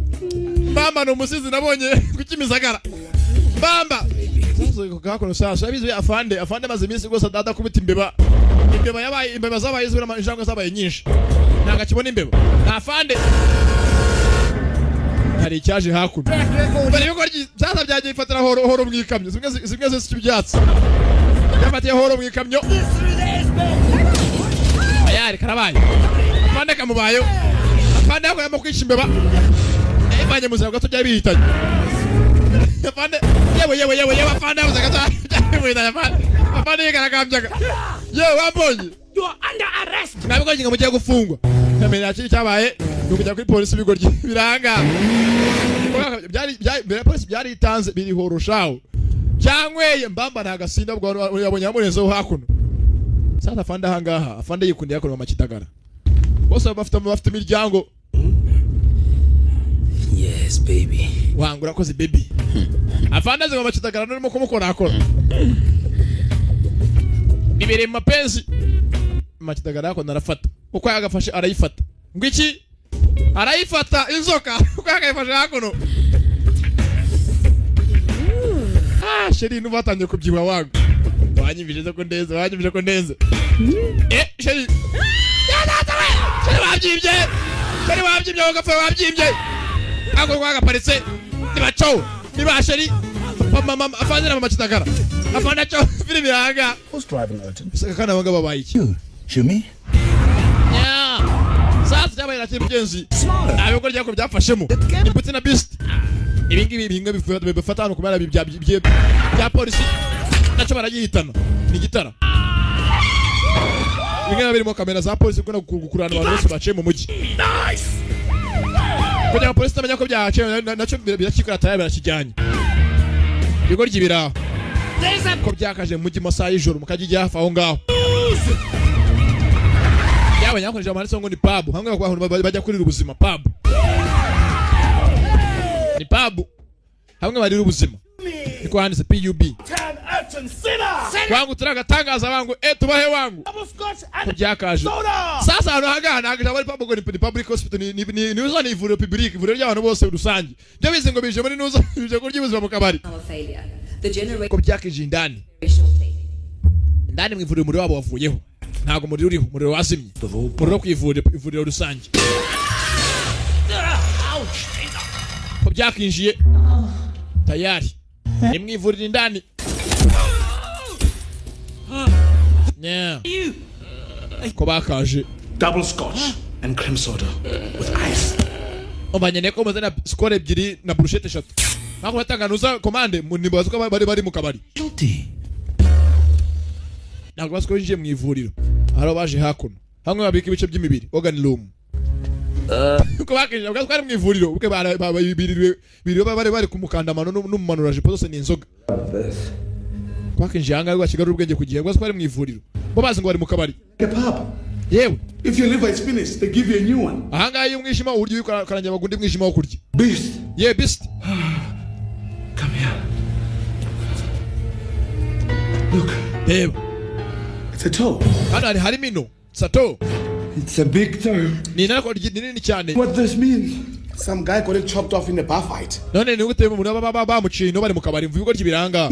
mbamba no musizi nabonye kukimisagara mbamba sasa kako sasa abizi afande maze iminsi gose dada kubita imbeba yabaye imbeba zabaye izura amanjangwe zabaye nyinshi nanga kibona imbeba afande hari icyaje hakuno bari bikorye byaza byagiye ifatira horo mwikamyo zimwe zose cy'ibyatsi yafatiye horo mwikamyo ayari karabaye afande kamubayo afande yako yamo kwisha imbeba ebanye muzaba gato bya bihitanye afande yewe afande muzaba gato afande yigaragambyaga yewe wambonye
You are under arrest.
Nabiko njinga mugiye gufungwa kamera kiri cyabaye nukujya kuri polisi bigoryi biranga polisi byari itanze biri horoshaho cyangweye mbamba ntagasinda bwo yabonye amurenzeho hakuno sasa afande ahangaha afande yikundiye yakora amakitagara bose bafite imiryango.
Yes baby
wangura koze baby afande azi amakitagara nurimo kumukora akora nibere mapenzi makitagara yako narafata uko yagafashe arayifata ngwiki arayifata inzoka uko yagafashe hakuno sheri nubatanye kubyiwa wangu wanyibije ko ndeze sheri sheri wabyibye wagafa wabyibye ako kwagaparitse nibacho nibasheri mama afanye na makitagara afana cyo biri biranga.
Who's driving Elton?
Kana wanga babaye iki
Shumi?
Yeah. Sasa cyabaye nakibyenzi. Nabe ko ryako byafashemo. Imbuti na beast. Ibingibi bihinga bifatana kumara bya polisi. Nacho baragihitana. Ni gitara. Binga birimo kamera za polisi kuna gukurana abantu bose baciye mu mugi. Nice. Kujya polisi tamenya ko byaciye nacho birakikora taye barakijyanye. Bigoryi biraho. Ko byakaje mu mugi masaha y'ijoro mukajya hafi aho ngaho. Yawe nyakoresha amanitse ngo ni pub hamwe abantu bajya kurira ubuzima pub. Ni pub hamwe barira ubuzima. Niko handitse PUB. Wangu turagatangaza wangu tubahe wangu. Ko byakaje. Sasa hano hagana nagaje bari pub ngo ni public hospital ni uzo ni ivuriro public ivuriro ry'abantu bose rusange. Byo bize ngo bije muri nuzo bije kurya ubuzima mu kabari. Ko byakije indani mu ivuriro muri wabo wavuyeho ntago muri uriho muri wazimye muri kwivuriro rusange ko byakinjiye tayari ni mu ivuriro indani ko bakaje
double scotch and cream soda with ice.
Obanyene ko muzana score ebyiri na bruschette eshatu nako batanganuza komande nimbaza ko bari mu kabari nako basikoje mu ivuriro haro baje hakuno hamwe babika ibice by'imibiri organ room ko bakije bwa twari mu ivuriro uke biri bari kumukandamano n'umumanuraje pose n'inzoga kwakinje hanga rwakigarura ubwenge kugiye bwa twari mu ivuriro bo bazi ngo bari mu kabari yewe
if your liver is finished they give you a new one.
Ahanga y'umwijima uryo ukaranje bagundi mwijima wo kurya
Beast.
Yeah beast.
Come here. Look.
Babe.
It's a toe.
Hano hari mino. It's a toe.
It's a big toe.
Ni nako nini cyane.
What this means? Some guy got it chopped off in a bar fight.
None ni gute mu bamucino bari mu kabari mvugo ry'ibiranga.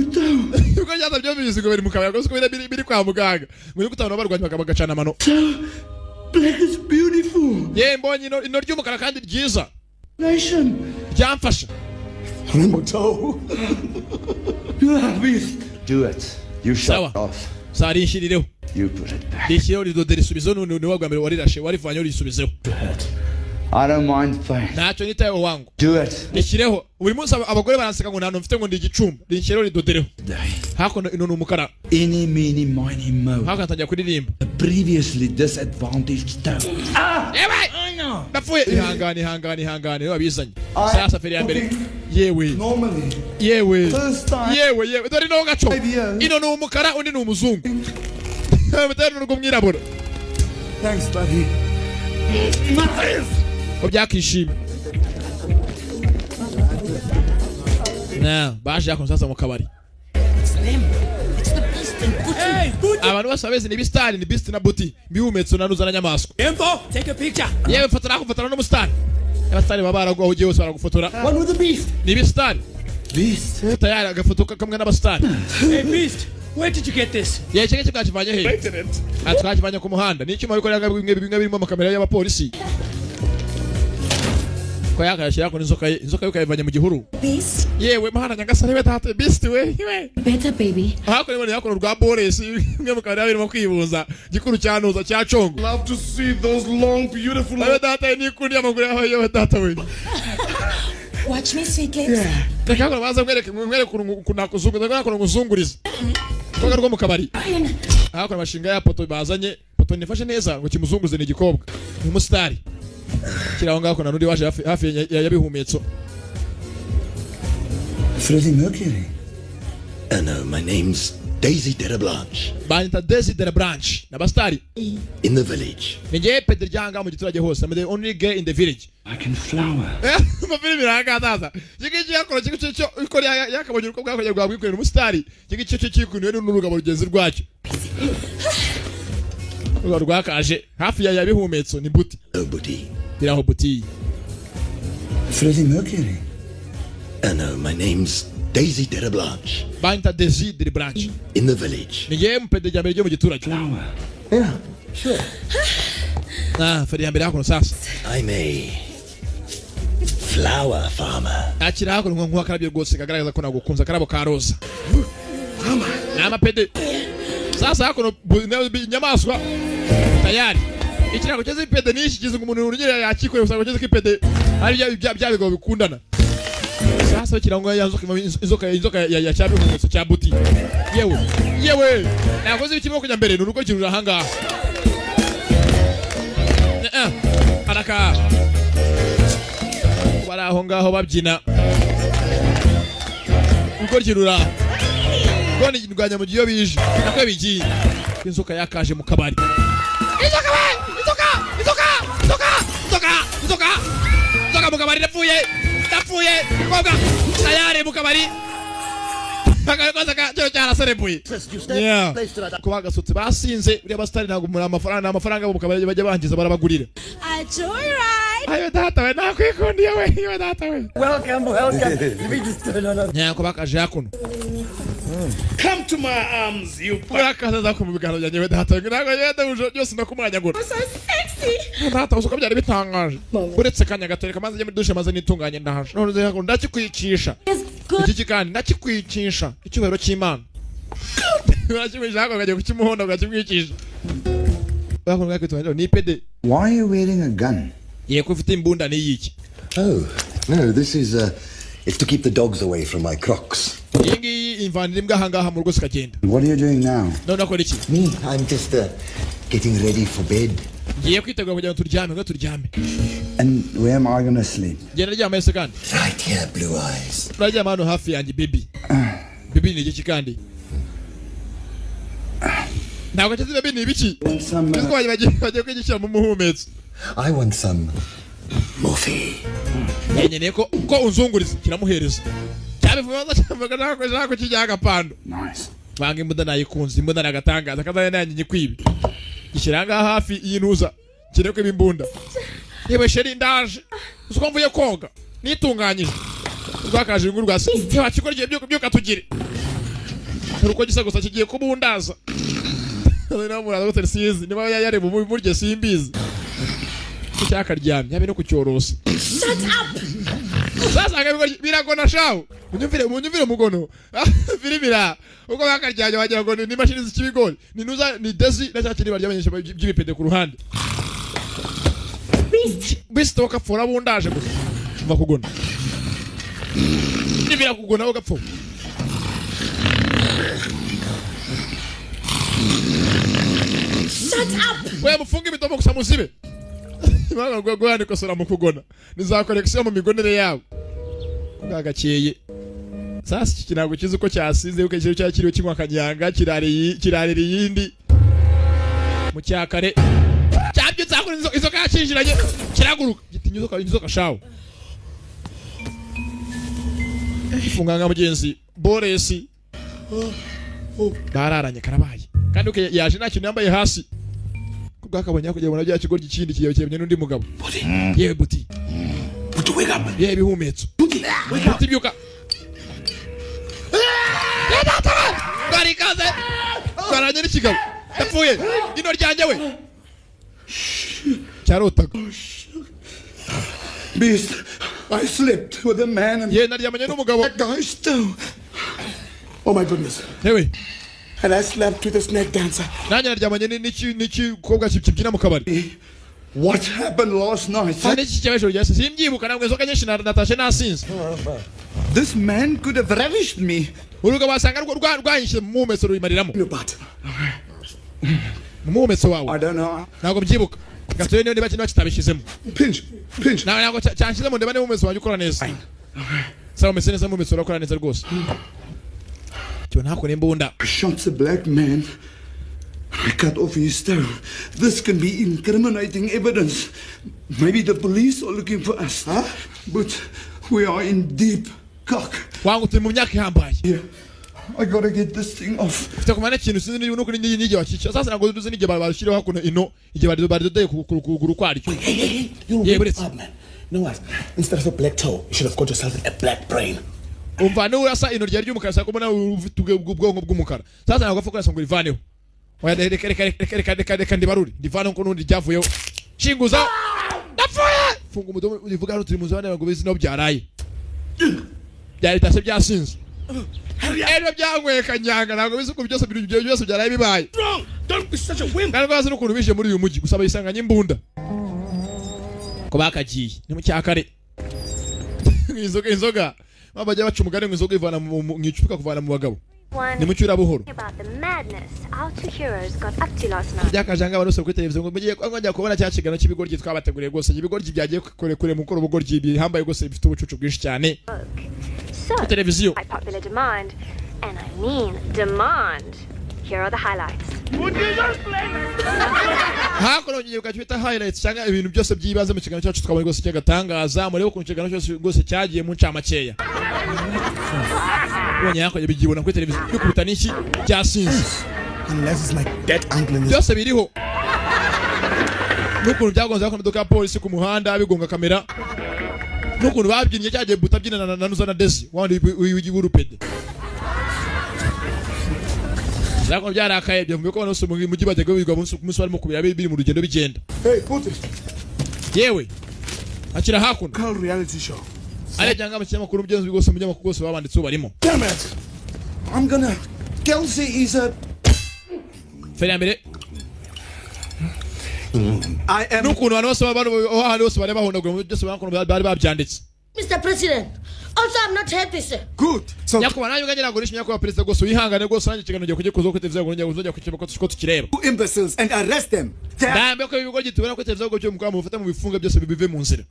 Uko yaza byo bizigo bari mu kabari gusa biri kwa muganga. Muri gutana barwanya bagacana amano.
Black is beautiful.
Yeah, mbonye ino ry'umukara kandi ryiza.
Nation.
Byamfasha.
Rainbow toe. You have beast.
Do it. You shut it off.
Sari nshirireho.
You put it back.
Dishiro ridodera isubizo none wagambere warirashe warivanye urisubizeho.
I don't mind fine.
Nacho nitayo wangu.
Do it.
Nishireho. Buri munsi abagore baranseka ngo ntantu mfite ngo ndi igicumba. Dishiro ridodereho. Hakono ino numukara.
Any meeny miny mo.
Haka ntajya kuririmba.
A previously disadvantaged toe.
I know. Nafuye ihangane wabizanye. Sasa feri ya mbere. Yewe.
Normally.
Yewe.
First time.
Yewe. Dore no gacho. Ino numukara undi numuzungu. Mutero nuko mwirabura.
Thanks buddy.
Ko byakishima. baje yakon sasa mu kabari.
Hey, Booty!
Abantu bose abeze ni Beast, ni Beast na Booty. Bihumetso nanuzana nyamaswa.
Info, take a picture.
Yewe mfatana no Beast. Abastari babarago ugiye bose baragufotora.
One with the Beast.
Ni Beast.
Beast.
Tayari agafotoka kamwe n'abastari.
Hey, Beast, where did you get this?
Ye cheke kivanye he. Atkakivanye ku muhanda. Ni cyuma bikorera bimwe birimo amakamera y'abapolisi. Ko yakashira ko inzoka yukayivanye mu gihuru.
Beast.
Yewe mahana nyagasare betate Beast we.
Better, baby.
Hako ni yako rwa Boris mwe mukamera birimo kwibunza gikuru cyanuza cya Congo.
Love to see those long beautiful
Betate ni kundi amaguru yaho yewe data we.
Watch me, sweet lips.
Reka ko baza mwereke kunakuzunguza kunakuzunguriza. Toka rwo mu kabari. Hako amashinga ya poto bazanye poto nifashe neza ngo kimuzunguze ni gikobwa. Ni mustari. Kiraho ngako na nundi waje hafi yabihumetso.
Freddie Mercury.
No, my name's Daisy Derablanche.
Banita Daisy Derablanche. Na bastari.
In the village.
Ninge Peter Janga mu giturage hose. I'm the only girl in the village.
I can flower.
Mafili miranga sasa. Jigi yakora cyo uko yakabonye uko bwako rwa bwikorera umustari. Jigi cyo cyikunuye n'urugabo rugenzi rwacyo. Rwakaje hafi ya yabihumetso ni Booty.
Booty.
Biraho Booty.
Freddie Mercury.
No, my name's Daisy Derablanche.
Banita Daisy Derablanche.
In the village.
Ninge mpede jambe ryo mu giturage.
Flower.
Yeah, sure.
Feri yambere yako sasa.
I'm a flower farmer.
Akira hako nko akarabye rwose kagaragaza ko nagukunza karabo ka roza. Nama pede. Sasa hako nyamaswa tayari. Ikirako cyeze ipede nishikize umuntu urugere yakikore usanga cyeze ipede ari byabigo bikundana. Sasa kirango inzoka ya cyabi mu cya Booty. Yewe nakoze ibitimo kujya mbere nuruko kirura hanga. Araka baraho ngaho babyina uko kirura goni ndwanya mu giyo bije nakwe bigiye inzoka yakaje mu kabari. Inzoka mu kabari napfuye koga tayari mu kabari bakakoza cyo cyaraserebuye. Kuba gasutse basinze uri abastari ntago muri amafaranga mu kabari bajya bangiza barabagurira. Ayo data we nakwikundiye we iyo data we.
Welcome. Let me just turn on.
Kuba kaje yakuno.
Come to my arms, you
Urakaza za kumubigano byanjye we data. Ntago yenda byose nakumwanya gura.
So sexy.
Data usuka byari bitangaje. Uretse kanya gatereka maze muri dushe maze nitunganye ndahaje. None yako ndakikwicisha. Iki kandi ndakikwicisha. Icyubahiro cy'Imana. Urashimije hako gaje kukimuhonda gakimwicisha. Bako ngakitwa ni pede.
Why are you wearing a gun?
Ye ko ufite imbunda ni yiki?
Oh, no, this is it's to keep the dogs away from my crocs.
Yingi imvanira imbwa hangaha mu rugo sikagenda.
What are you doing now?
None akora iki?
Me, I'm just getting ready for bed.
Ye kwitegura kujya turyame.
And where am I going to sleep?
Genda ryama ese kandi.
Right here, Blue Eyes.
Urajyama hano hafi yanjye baby. Baby ni iki kandi? Ntabwo cyazi baby ni ibiki? Niko bagiye kwigisha mu muhumetso.
I want some morphine.
Nyenye ko unzunguriza kiramuhereza. Cyabivuga cyambaga nako kijya agapando.
Nice.
Banga imbunda nayikunze imbunda nagatangaza kaza nanjye kwibi. Gishiranga hafi y'intuza. Kireko ibimbunda. Yewe sheri ndaje. Usuko mvuye koga. Nitunganyije. Rwakaje inguru rwase. Yewe akikora byo katugire. Uruko gisa gusa kigiye kubundaza. None muraza gutera sizi. Niba yare mu murye simbizi. Cyakaryamye yabe no kucyorosa.
Shut up.
Sasa biragona shawo. Munyumvire mugono. Filibira. Uko bakaryamye wagira ngo ni mashini z'ikibigori. Ni nuza ni Daisy na cyakiri baryamenyesha by'ibipede ku ruhande. Beast wakapfura bundaje gusa. Mva kugona. Nibira kugona wakapfura.
Shut up.
Wewe mufunge bitomo gusa musibe. Mwana gwagwane kosora mu kugona. Niza collection mu migonere yawe. Gagakeye. Sasa iki kinago kizi uko cyasize uko cyo cyakiriwe kinywa kanyanga kirarira yindi. Mu cyakare. Cyabyutsa kuri izoka yacinjiranye kiraguruka gitinyuzoka shawo. ifunganga mugenzi Boresi bararanye karabaye kandi uke yaje nta kintu yambaye hasi kubwakabonye kujya mu bya kigo gikindi kiyebye n'undi mugabo yewe buti
wake up.
Yewe bihumetso buti byuka barikaze baranye n'ikigabo yapfuye ino ryanjye we cyarotaga
Beast, I slept with a man and that guy's too. Oh my goodness.
Hey.
And I slept with a snake dancer. What happened last night? This man could have ravished me.
I
don't know.
Pinch.
I shot a black man. I cut off his tail. This can be incriminating evidence. Maybe the police are looking for us. Huh? But we are in deep cock. Yeah. I gotta get this thing off.
You're a bad man. You know what? Instead of a black toe, you should have got yourself a black brain.
Don't be such a wimp.
About the madness our two heroes got up to last night. So, by popular demand, and I mean demand, here are the highlights.
Unless it's like that uncle in this.
Just biriho nukuntu byagonza ko modoka police ku muhanda bigonga kamera nukuntu babyinnye cyagiye butabyina na Nuzana Desi wandi w'igurupede zako byarakaye byo mubiko no so mu gibaje go bigwa munsi barimo kubira biri mu rugendo bigenda.
Hey, put it.
Yewe akira hakuno
Call reality show.
Ale janga amakuru byenzi bigose mu nyamakuru gose babanditse barimo.
Damn it. I'm gonna Kelsey is a
Ferambere
I am
nukuntu abantu bose abantu bose bareba hondago byose bari babyanditse.
Mr. President, also I'm not happy, sir.
Good. So
yakuba nanyu nganyira ngo nishimye ko president gose wihangane gose nanjye kigano giye kuzo ko televiziyo ngo njya kukiba ko tukireba.
Imbeciles and arrest them.
Dambe ko ibigo gitubona ko televiziyo go cyo mukama mufata mu bifunga byose bibive mu nzira.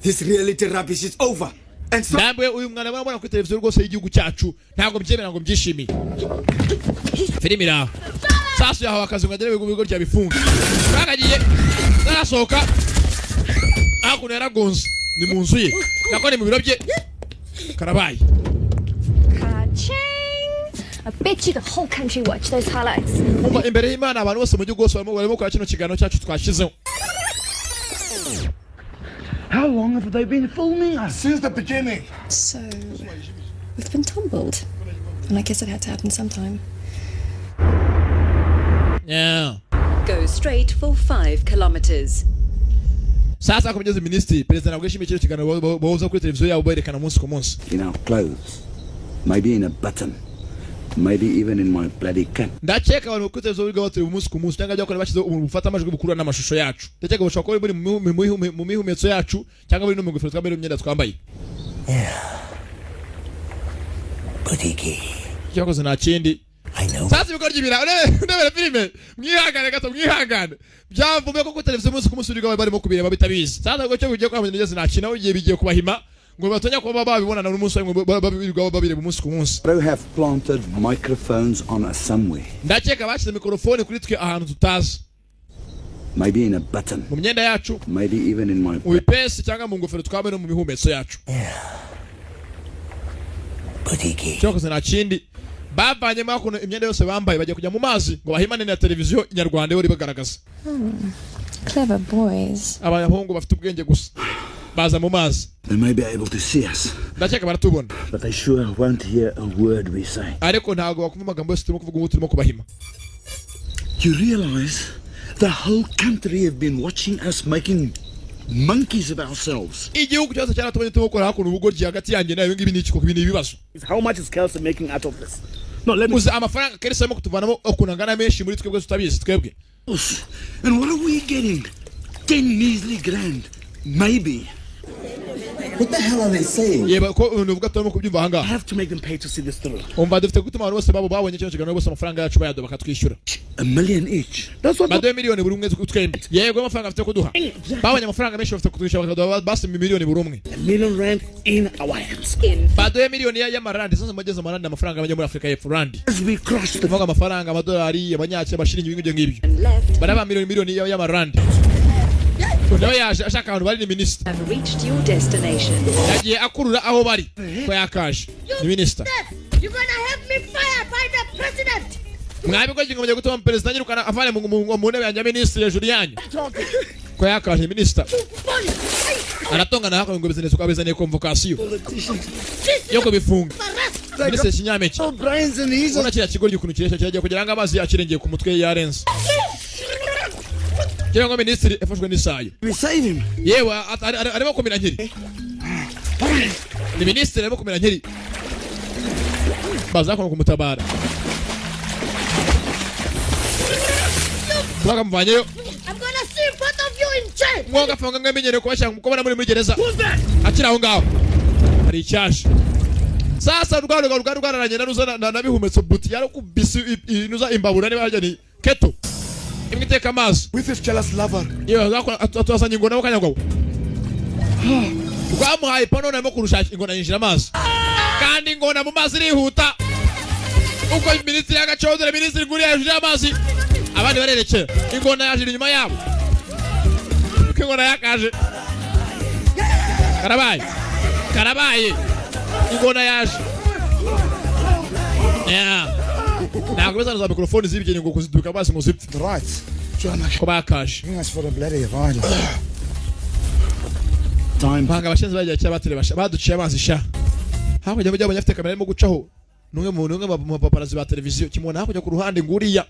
This reality rubbish is over. And so
Dambe uyu mwana babona ko televiziyo gose y'igihugu cyacu ntago byemera ngo byishimiye. Filimira. Sasa yaho akazi ngagere bigo cya bifunga. Bagagiye narasohoka. Akuno yaragonze ni mu nzu ye. Nakone mu biro bye. Karabaye.
I bet you the whole country watched those highlights.
Imbere y'Imana abantu bose mu gihugu gose barimo kwa kino kigano cyacu twashizeho.
How long have they been filming us?
Since the beginning.
So, we've been tumbled. And I guess it had to happen sometime.
Yeah.
Go straight for 5 kilometers.
Sasa kumugeza ministry president abwishimiye cyo kigano boza kuri televiziyo yabo berekana umunsi ku munsi.
In our clothes. Maybe in a button. Maybe even in my bloody cap.
Ndacheka abantu kuri televiziyo biga batari umunsi ku munsi cyangwa byakora bashize ubufata amajwi bukuru n'amashusho yacu. Ndacheka bashaka ko buri mu mihumetso yacu cyangwa buri no mu ngofero twambaye imyenda twambaye.
Kutiki.
Cyakoze nta kindi.
I know.
Sasa bikorye ibira ndebera filime mwihangane gato mwihangane byavume ko ku televiziyo umunsi ku munsi uriga barimo kubireba bitabizi. Sasa ngo cyo bigiye kwamenya neza nakina ugiye bigiye kubahima ngo batonya ko babibona n'umunsi babirwa babire umunsi ku munsi.
They have planted microphones on us somewhere.
Ndakeka bashize mikrofone kuri twe ahantu tutazi.
Maybe in a button.
Mu myenda yacu.
Maybe even in my
ubipesi cyangwa mu ngofero twambaye no mu mihumetso yacu. cyokoze nta kindi bavanyemo hakuno imyenda yose bambaye bagiye kujya mu mazi ngo bahimane na televiziyo nyarwanda yori bagaragaza.
Clever boys.
Abahungu bafite ubwenge gusa baza mu mazi.
They may be able to see us,
ndakeka baratubona,
but they sure won't hear a word we say.
Ariko ntago bakumva amagambo yose turimo kuvuga, turimo kubahima.
You realize the whole country have been watching us making monkeys of ourselves.
Igihugu cyose cyaratubonye tumukora hakuno ubugoryi hagati yanjye nayo ngibi n'iki kuko ibibazo.
How much is Kelsey making out of this? No, let me.
Uza amafaranga Kelsey arimo kutuvanamo okunangana menshi muri twebwe tutabizi twebwe.
And what are we getting? 10 measly grand, maybe.
What the hell are they saying?
Yeba ko unuvuga turimo kubyumva hanga.
I have to make them pay to see this through.
Umva dufite gutuma abantu bose babo babonye cyo kiganiro bose amafaranga yacu bayado bakatwishyura.
$1 million each. That's what.
Bado miliyoni buri umwe twembi. Yego amafaranga afite kuduha. Babonye amafaranga menshi bafite kutwishyura bakaduha basi miliyoni buri umwe.
$1 million in our hands.
Bado miliyoni y'amarandi sasa mageze amarandi amafaranga abanye muri Afrika y'Epfo randi.
As we cross the
tuvuga amafaranga amadolari abanyaki abashiringi ibintu ngibyo. Baraba miliyoni y'amarandi. Have
reached your destination.
Yagiye akurura aho bari ko yakaje ni minister.
You're gonna have me fired by the president.
Mwabiko ngomye gutuma president anyirukana avane mu ntebe ya minister hejuru yanyu ko yakaje minister aratongana hako ngo business ko abizaniye convocation yo ko bifunga minister Kinyampeke ona kira kigo ry'ukuntu kiresha cyagiye kugira ngo amazi akirengeye ku mutwe yarenze. Kira ngo minister efashwe n'isayo.
We save him.
Yewe arimo kumira nkiri. Ni minister arimo kumira nkiri. Bazako kumutabara. Tuka mvanyeyo.
I'm gonna see both of you in jail.
Mwoga fanga ngamenyere ko bashaka mukobana muri gereza. Akira aho ngaho. Ari icyasha. Sasa rwararanye na bihumetso buti yaro kubisi inuza imbabura ne bajya keto. Imwiteka amaso
with his jealous lover.
Yewe atwasanye ingona bakanyagwa. Twamuhaye pano na kurusha ingona yinjira amaso. Kandi ingona mu mazi rihuta. Uko minisitiri yagachodera minisitiri nguri yajije amazi. Abandi barerekera. Ingona yaje inyuma yabo. Ingona yakaje. Karabaye. Ingona yaje. Yeah. Ntabwo bezana mikrofone zibigene ngo kuziduka basi ngo zipfe.
Right.
Ko bakaje.
Thanks for the bloody ride.
Time banga bashenze bagiye cyabatire baduciye amazi sha. Hakujya mu byabo nyafite kamera arimo gucaho. Numwe mu paparazi ba televiziyo kimona hakujya ku ruhande nguriya.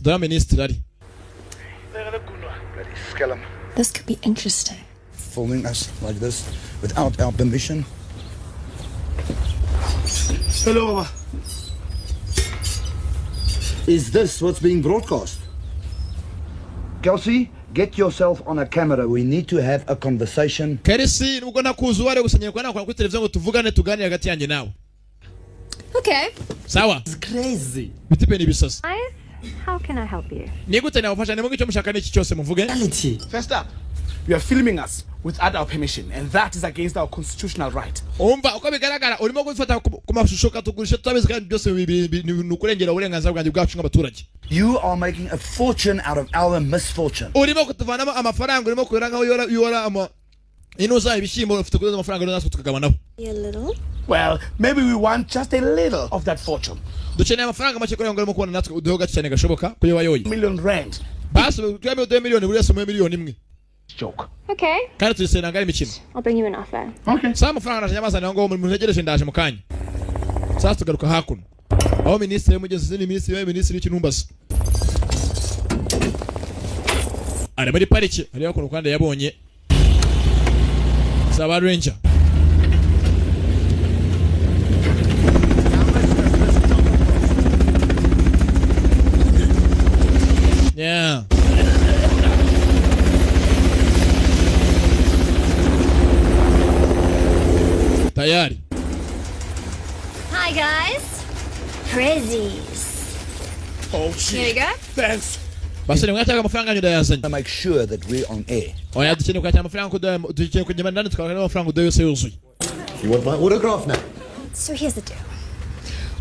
Dora minister ari.
This could be interesting.
Filming us like this without our permission.
Hello, Baba.
Is this what's being broadcast?
Kelsey, get yourself on a camera. We need to have a conversation.
Kelsey, nubwo nakuzu wale gusenyera kwa nakora kuri televiziyo ngo tuvugane tuganire hagati yanjye nawe.
Okay.
Sawa.
It's crazy.
Bitipe ni bisasa.
How can I help you?
Nigute na ufasha nemo gicho mushaka n'iki cyose muvuge.
First up, you are filming us without our permission, and that is against our constitutional right.
Umva uko bigaragara urimo gufata ku mashusho katugurisha tutabizi kandi byose nukurengera uburenganzira bwanjye bwacu nk'abaturage.
You are making a fortune out of our misfortune.
Urimo kutuvanamo amafaranga urimo kurera nkaho yora ama inuza ibishimo ufite kuza amafaranga natwe tukagabanaho.
A little.
Well, maybe we want just a little of that fortune.
Dukeneye amafaranga make kugira ngo urimo kubona natwe uduhoga cyane gashoboka kuyo wayoye.
$1 million.
Basi tweme $2 million buri wese mu miliyoni imwe.
Joke.
Okay.
Kandi tuyisena ngari imikino.
I'll bring you an offer.
Okay.
Sama amafaranga arashanyamazana ngo mutegereje ndaje mu kanya. Sasa tugaruka hakuno. Aho ministre y'umugezi ni ministre y'ikinumbaza. Ari muri parike ari hakuno kandi yabonye Saba Ranger. Yeah. Tayari.
Hi guys. Prezzies.
Oh,
Here you go.
Thanks.
Basi ni mwataka amafaranga nyoda yazanye.
Make sure that we're on air.
Oya dukeneye kwataka amafaranga dukeneye kujya ndani tukabona amafaranga yose yuzuye.
You want my autograph now?
So here's the deal.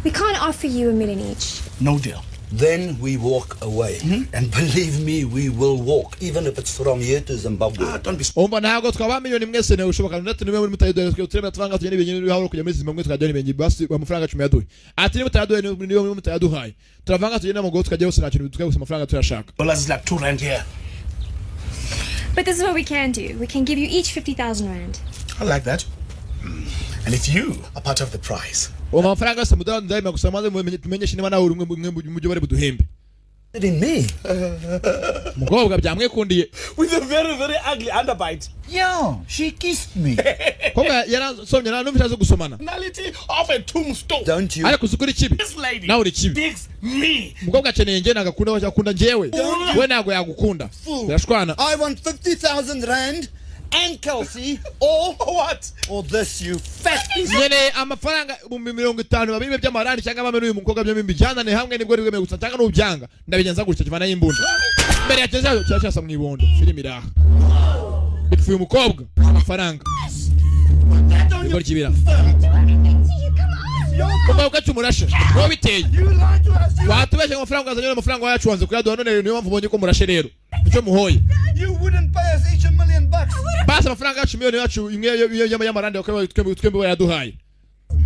We can't offer you $1 million each.
No deal. Then we walk away. And believe me, we will walk, even if it's from here to Zimbabwe.
Don't be so. Ntabwo twaba miliyoni mwese ne ushoboka ndetse niwe muri mutayidoye twebwe twanga tugende ibintu bihaho kujya muri Zimbabwe tukajya n'ibintu basi amafaranga 10 yaduye. Ati ni mutayidoye niwe muri mutayaduhaye. Turavanga tugende mu go tukajya hose nacyo tukajya amafaranga turashaka.
Dollars is like 2 rand here.
But this is what we can do. We can give you each 50,000 rand.
I like that. And if you are part of the prize.
Amafaranga se mudaho ndayima gusamaze mumenyeshe niba nawe urumwe mujye bari buduhembe.
In me.
Mukobwa byamwekundiye.
With a very, very ugly underbite.
Yeah, she kissed me.
Kobwa yarasomye na numvishaje gusomana.
Personality of a tombstone.
Don't you?
Ari kuzukuri kibi.
This lady
nawe uri kibi.
digs me.
Mukobwa akeneye nge nagakunda cyakunda njewe. We nago yagukunda. Birashwana.
I want 50,000 rand and Kelsey or
what?
Or this you fat piece.
Nyene amafaranga 50 babiri by'amarani cyangwa bamwe n'uyu mukobwa byo bijyana ne hamwe nibwo rwemeye gusa cyangwa n'ubyanga ndabigenza gutya kivana y'imbunda. Mbere yatezayo cyashasa mwibondo filimi iraha. Bitfuye umukobwa amafaranga. Igor kibira. Koma ukacumurashe. Ngo biteye. Watubeshe amafaranga azanye amafaranga yacu wanze kuyaduha none niyo mpamvu bonye ko murashe rero. Icyo muhoye.
You wouldn't pay us each $1 million.
Basa amafaranga yacu miliyoni yacu imwe y'amarande bakaba twembe yaduhaye.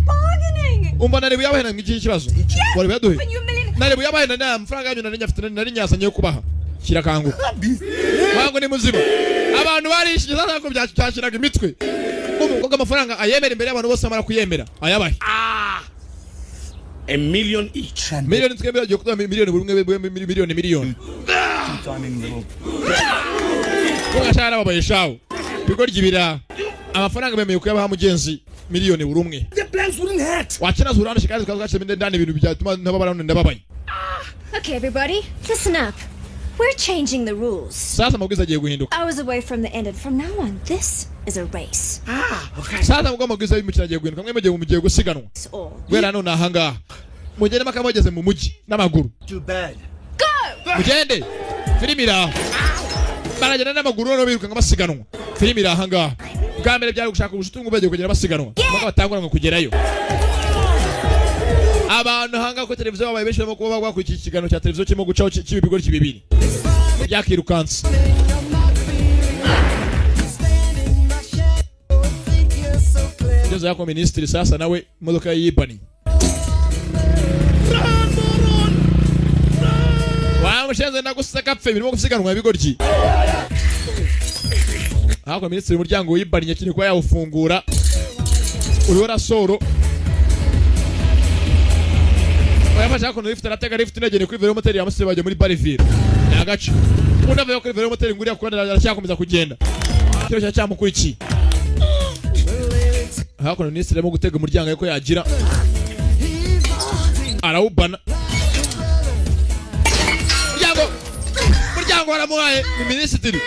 Bargaining.
Umbana ari buyabahena ngiki kibazo. Bari baduhe. Nari buyabahena na amafaranga yanyu nari nyafite nari nyasanye kubaha. Kirakangu. Wango ni muzima. Abantu barishije sasa ko byashiraga imitwe. Umukobwa amafaranga ayemera imbere y'abantu bose amara kuyemera. Ayabahe.
$1 million each.
Miliyoni twembe yagiye kuba miliyoni buri miliyoni.
Timing little.
Kugashara babayeshaho. Bigor gibira. Amafaranga bemeye kuyabaha mugenzi miliyoni buri umwe.
The plans wouldn't hurt.
Wakina zurana shikazi kazache ndani ibintu byatuma ntababara ndababaye.
Okay, everybody, listen up. We're changing the rules.
Sasa mabwiza agiye guhinduka.
I was away from the end, and from now on, this is a race.
Okay.
Sasa mugomba mabwiza y'umukino agiye guhinduka. Mwe mugiye gusiganwa. Gwera none ahanga. Mugende makamogeze mu muji n'amaguru.
Too bad.
Go!
Mugende. Filimira. Baragenda n'amaguru no biruka ngabasiganwa. Filimira ahanga. Bwambere byari gushaka ubushutungu bagiye kugera basiganwa. Maka batangura ngo kugerayo. Abantu hanga ko televiziyo babaye benshi barimo kuba bagwa ku iki kiganiro cya televiziyo kirimo gucaho cy'ibigori kibibiri. Byakirukanse. Njoza yako ministry sasa nawe imodoka yibani. Wa mushenze nagusaka pfe birimo gusiganwa ibigori. Hako ministry umuryango wibani nyakini kwa yawufungura. Uri rasoro. Oyafasha ko lift aratega lift negene kuri velomoteri yamusebe bajye muri Bariville. Nagace. Unave kuri velomoteri nguriya kuko aracyakomeza kugenda. Cyo cyamukurikiye. Hako ministre mo gutega umuryango yuko yagira. Arawubana. Muryango waramuhaye ni ministre.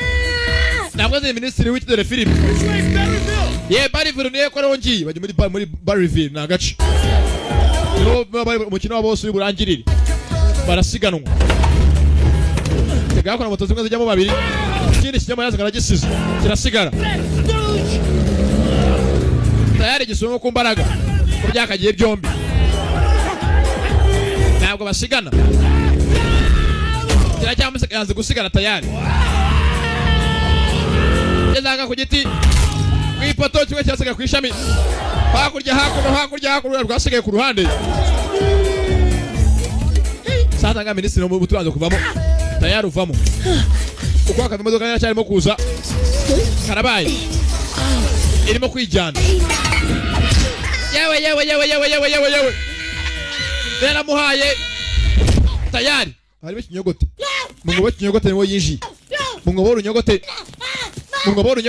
Ntabwo ze ministre w'ikidere Philip. Ye Bariville niye ko rongi bajye muri Bariville nagace. Umukino wabo wose urangirire barasiganwa tega ko moto zimwe zijyamo babiri ikindi kijyamo yazagara gisize kirasigara tayari gisumo ku mbaraga ko byakagiye byombi ntabwo basigana kiracyamuse yanze gusigara tayari yezaga ku giti kwipoto kimwe cyasiga ku ishami hakurya rwasigaye ku ruhande sasa nga ministre mu butubanze kuvamo tayari uvamo uko akaza imodoka yacyarimo kuza karabaye irimo kwijyana yewe Bera muhaye tayari harimo kinyogote mungobo kinyogote niwo yinji mungobo runyogote Mungoboro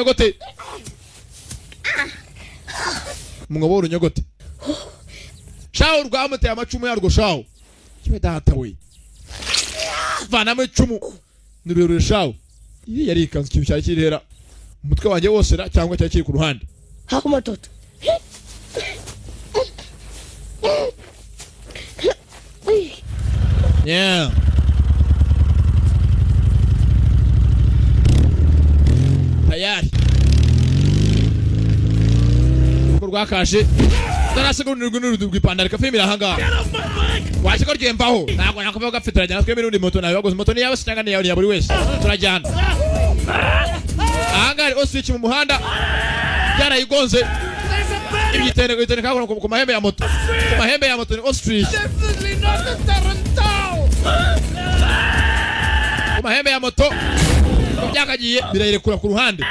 nyogote. Shao rwamuteye amacumu yarwo shao. Kibe data we. Vana mu cumu. Nirurure shao. Iyi yari ikanzu kintu cyari kirera. Umutwe wanjye wose ra cyangwa cyari kiri ku ruhande.
Hakuma toto.
Yeah. Tayari. Rwakashe Tarasigo n'urugwipandara ka film irahanga. Waje ko ryembaho. Ntabwo nakuvuga gafitiranya natwe n'undi moto nawe bagoze moto ni yawe cyangwa ni yawe ya buri wese. Turajyana. Ahangari Ostrich mu muhanda. Yarayigonze. Ibitene kako ku mahembe ya moto. Ku mahembe ya moto ni Ostrich.
Definitely not the Tarantau.
Ku mahembe ya moto. Byakagiye birayirekura ku ruhande.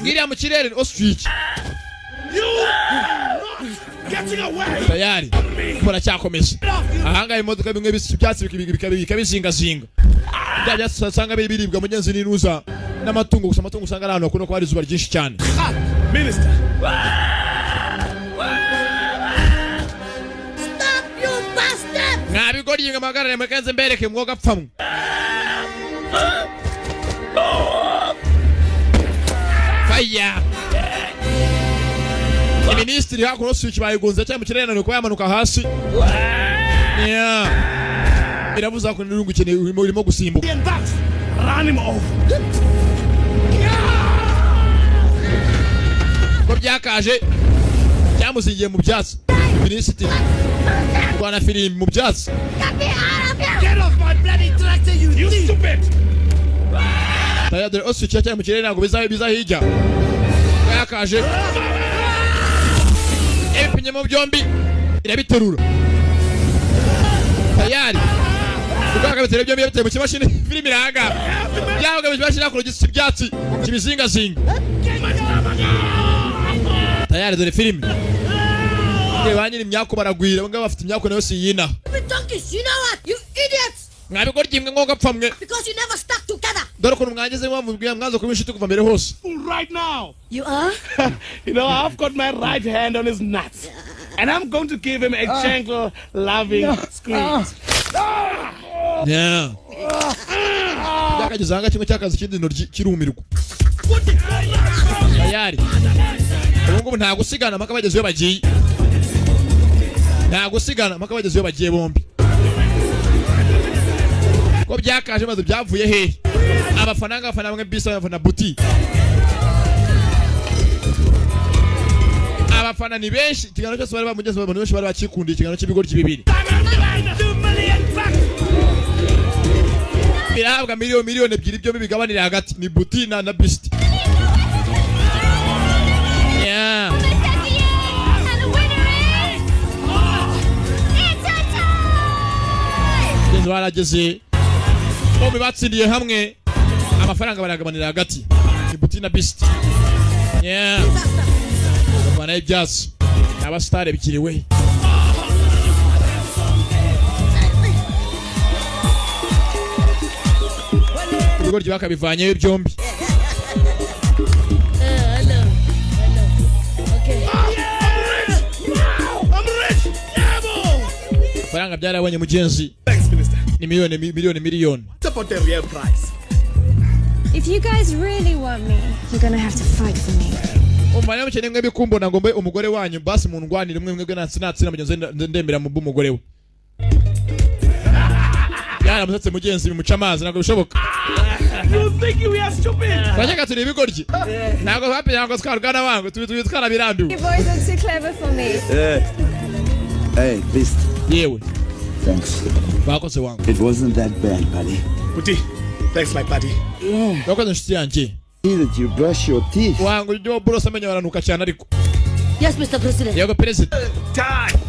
Ngiriya mu kirere ni Ostrich.
Getting away.
Tayari. Mbona cyakomeza. Ahanga imodoka bimwe byatsi bikabizingazinga. Byajya sanga biribwa mugenzi ninuza n'amatungo gusa amatungo usanga ahantu akuno ko hari izuba ryinshi cyane.
Minister.
Stop, you bastard!
Nabigori yinga magarare makenze mbereke mwoga pfamu. Fire. Ministry hakuno Ostrich bayigonze cyane mu kirere none ko yamanuka hasi. Yeah. Iravuza ko nirungu cyane urimo gusimbuka.
Run him off.
Ko byakaje cyamuzingiye mu byatsi. Ministry Rwanda film mu byatsi.
Get off my bloody tractor, you stupid.
Tayari Ostrich cyane mu kirere ntabwo bizahijya. Byakaje. Epinyemo byombi irabiterura. Tayari. Ukaka bitero byombi yabiteye mu kimashini film iranga. Yabaga mu kimashini akora gisi byatsi kibizinga zinga. Tayari dore film. Banyiri imyako baragwira banga bafite imyako nayo siyina.
You know what? You idiots!
Mwabigora kimwe ngoga pfamwe.
Because you never stuck together.
Dore ko mwangeze mwamubwiye mwanzo ko inshuti kuva mbere hose.
Right now.
You are?
You know, I've got my right hand on his nuts. And I'm going to give him a gentle, loving squeeze.
Yeah. Yakageze hanga kimwe cyakazi kindi no kirumirwa. Tayari. Ubungu nta gusigana maka bageze yo bagiye. Nta gusigana maka bageze yo bagiye bombi. Ko byakaje maze byavuye he? Abafana bamwe bisa abafana buti. Abafana ni benshi kigano cyose bari bamugeze abantu benshi bari bakikundiye kigano cy'ibigori cy'ibibiri. Birahabwa miliyoni ebyiri byo bigabanira hagati ni buti na Beast. Yeah. Barageze bombi batsindiye hamwe amafaranga baragabanira hagati ni buti na Beast. Yeah. Bana ibyatsi abastare bikiriwe. Ibigori bakabivanye byombi.
Hello. Okay.
I'm rich.
Faranga byarabonye mugenzi. Ni miliyoni.
Support the real price.
If you guys really want me, you're gonna have to fight for me.
Umanya mukene mwe bikumbona ngombe umugore wanyu basi mundwanire mwe natsina mugenzi ndembera mu bumugore we. Yara musatse mugenzi bimuca amazi nako bishoboka.
You think we are stupid?
Bajyaga turi ibigoryi. Nako happy nako twarugana wangu twitwara birambiwe.
You boys are too clever for me.
Hey, Beast.
Yewe.
Thanks.
Bakoze wangu.
It wasn't that bad, buddy.
Buti, thanks my buddy.
Yeah.
Bakoze nshuti yanjye.
See that you brush your teeth.
Wangu ryo burosa amenya baranuka cyane ariko.
Yes, Mr. President.
Yego President.
Time.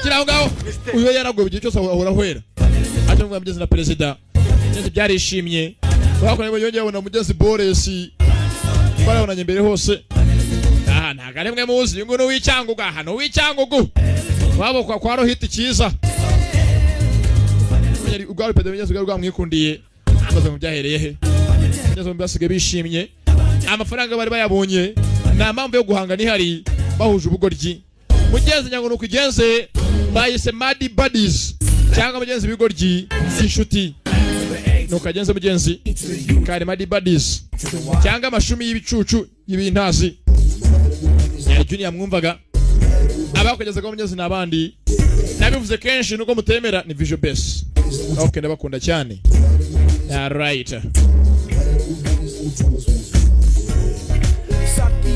Kiraho ngaho. Uyo yaragwe igihe cyose ahora hwera. Ati ngo mugeze na President. Byose byarishimye. Bakone ngo yongeye abona mugeze Boris. Barabonanye mbere hose. Aha ntagare mwe muzi ngo no wicyanguga hano wicyangugu. Wabo kwa rohiti cyiza. Ugari pede mugeze ugari mwikundiye. Maze mu byahereye he. Mugeze mu basige bishimye. Amafaranga bari bayabonye. Nta mpamvu yo guhanga ni hari bahuje ubugoryi. Mugenzi nyango nuko igenze bayise Mad Buddies cyangwa mugenzi bigoryi inshuti. Nuko agenze mugenzi kare Mad Buddies cyangwa amashumi y'ibicucu y'ibintazi. Ya Junior mwumvaga abakugeza ko mugenzi nabandi nabivuze kenshi nuko mutemera ni Visual Base. Okay ndabakunda cyane. All right. Saki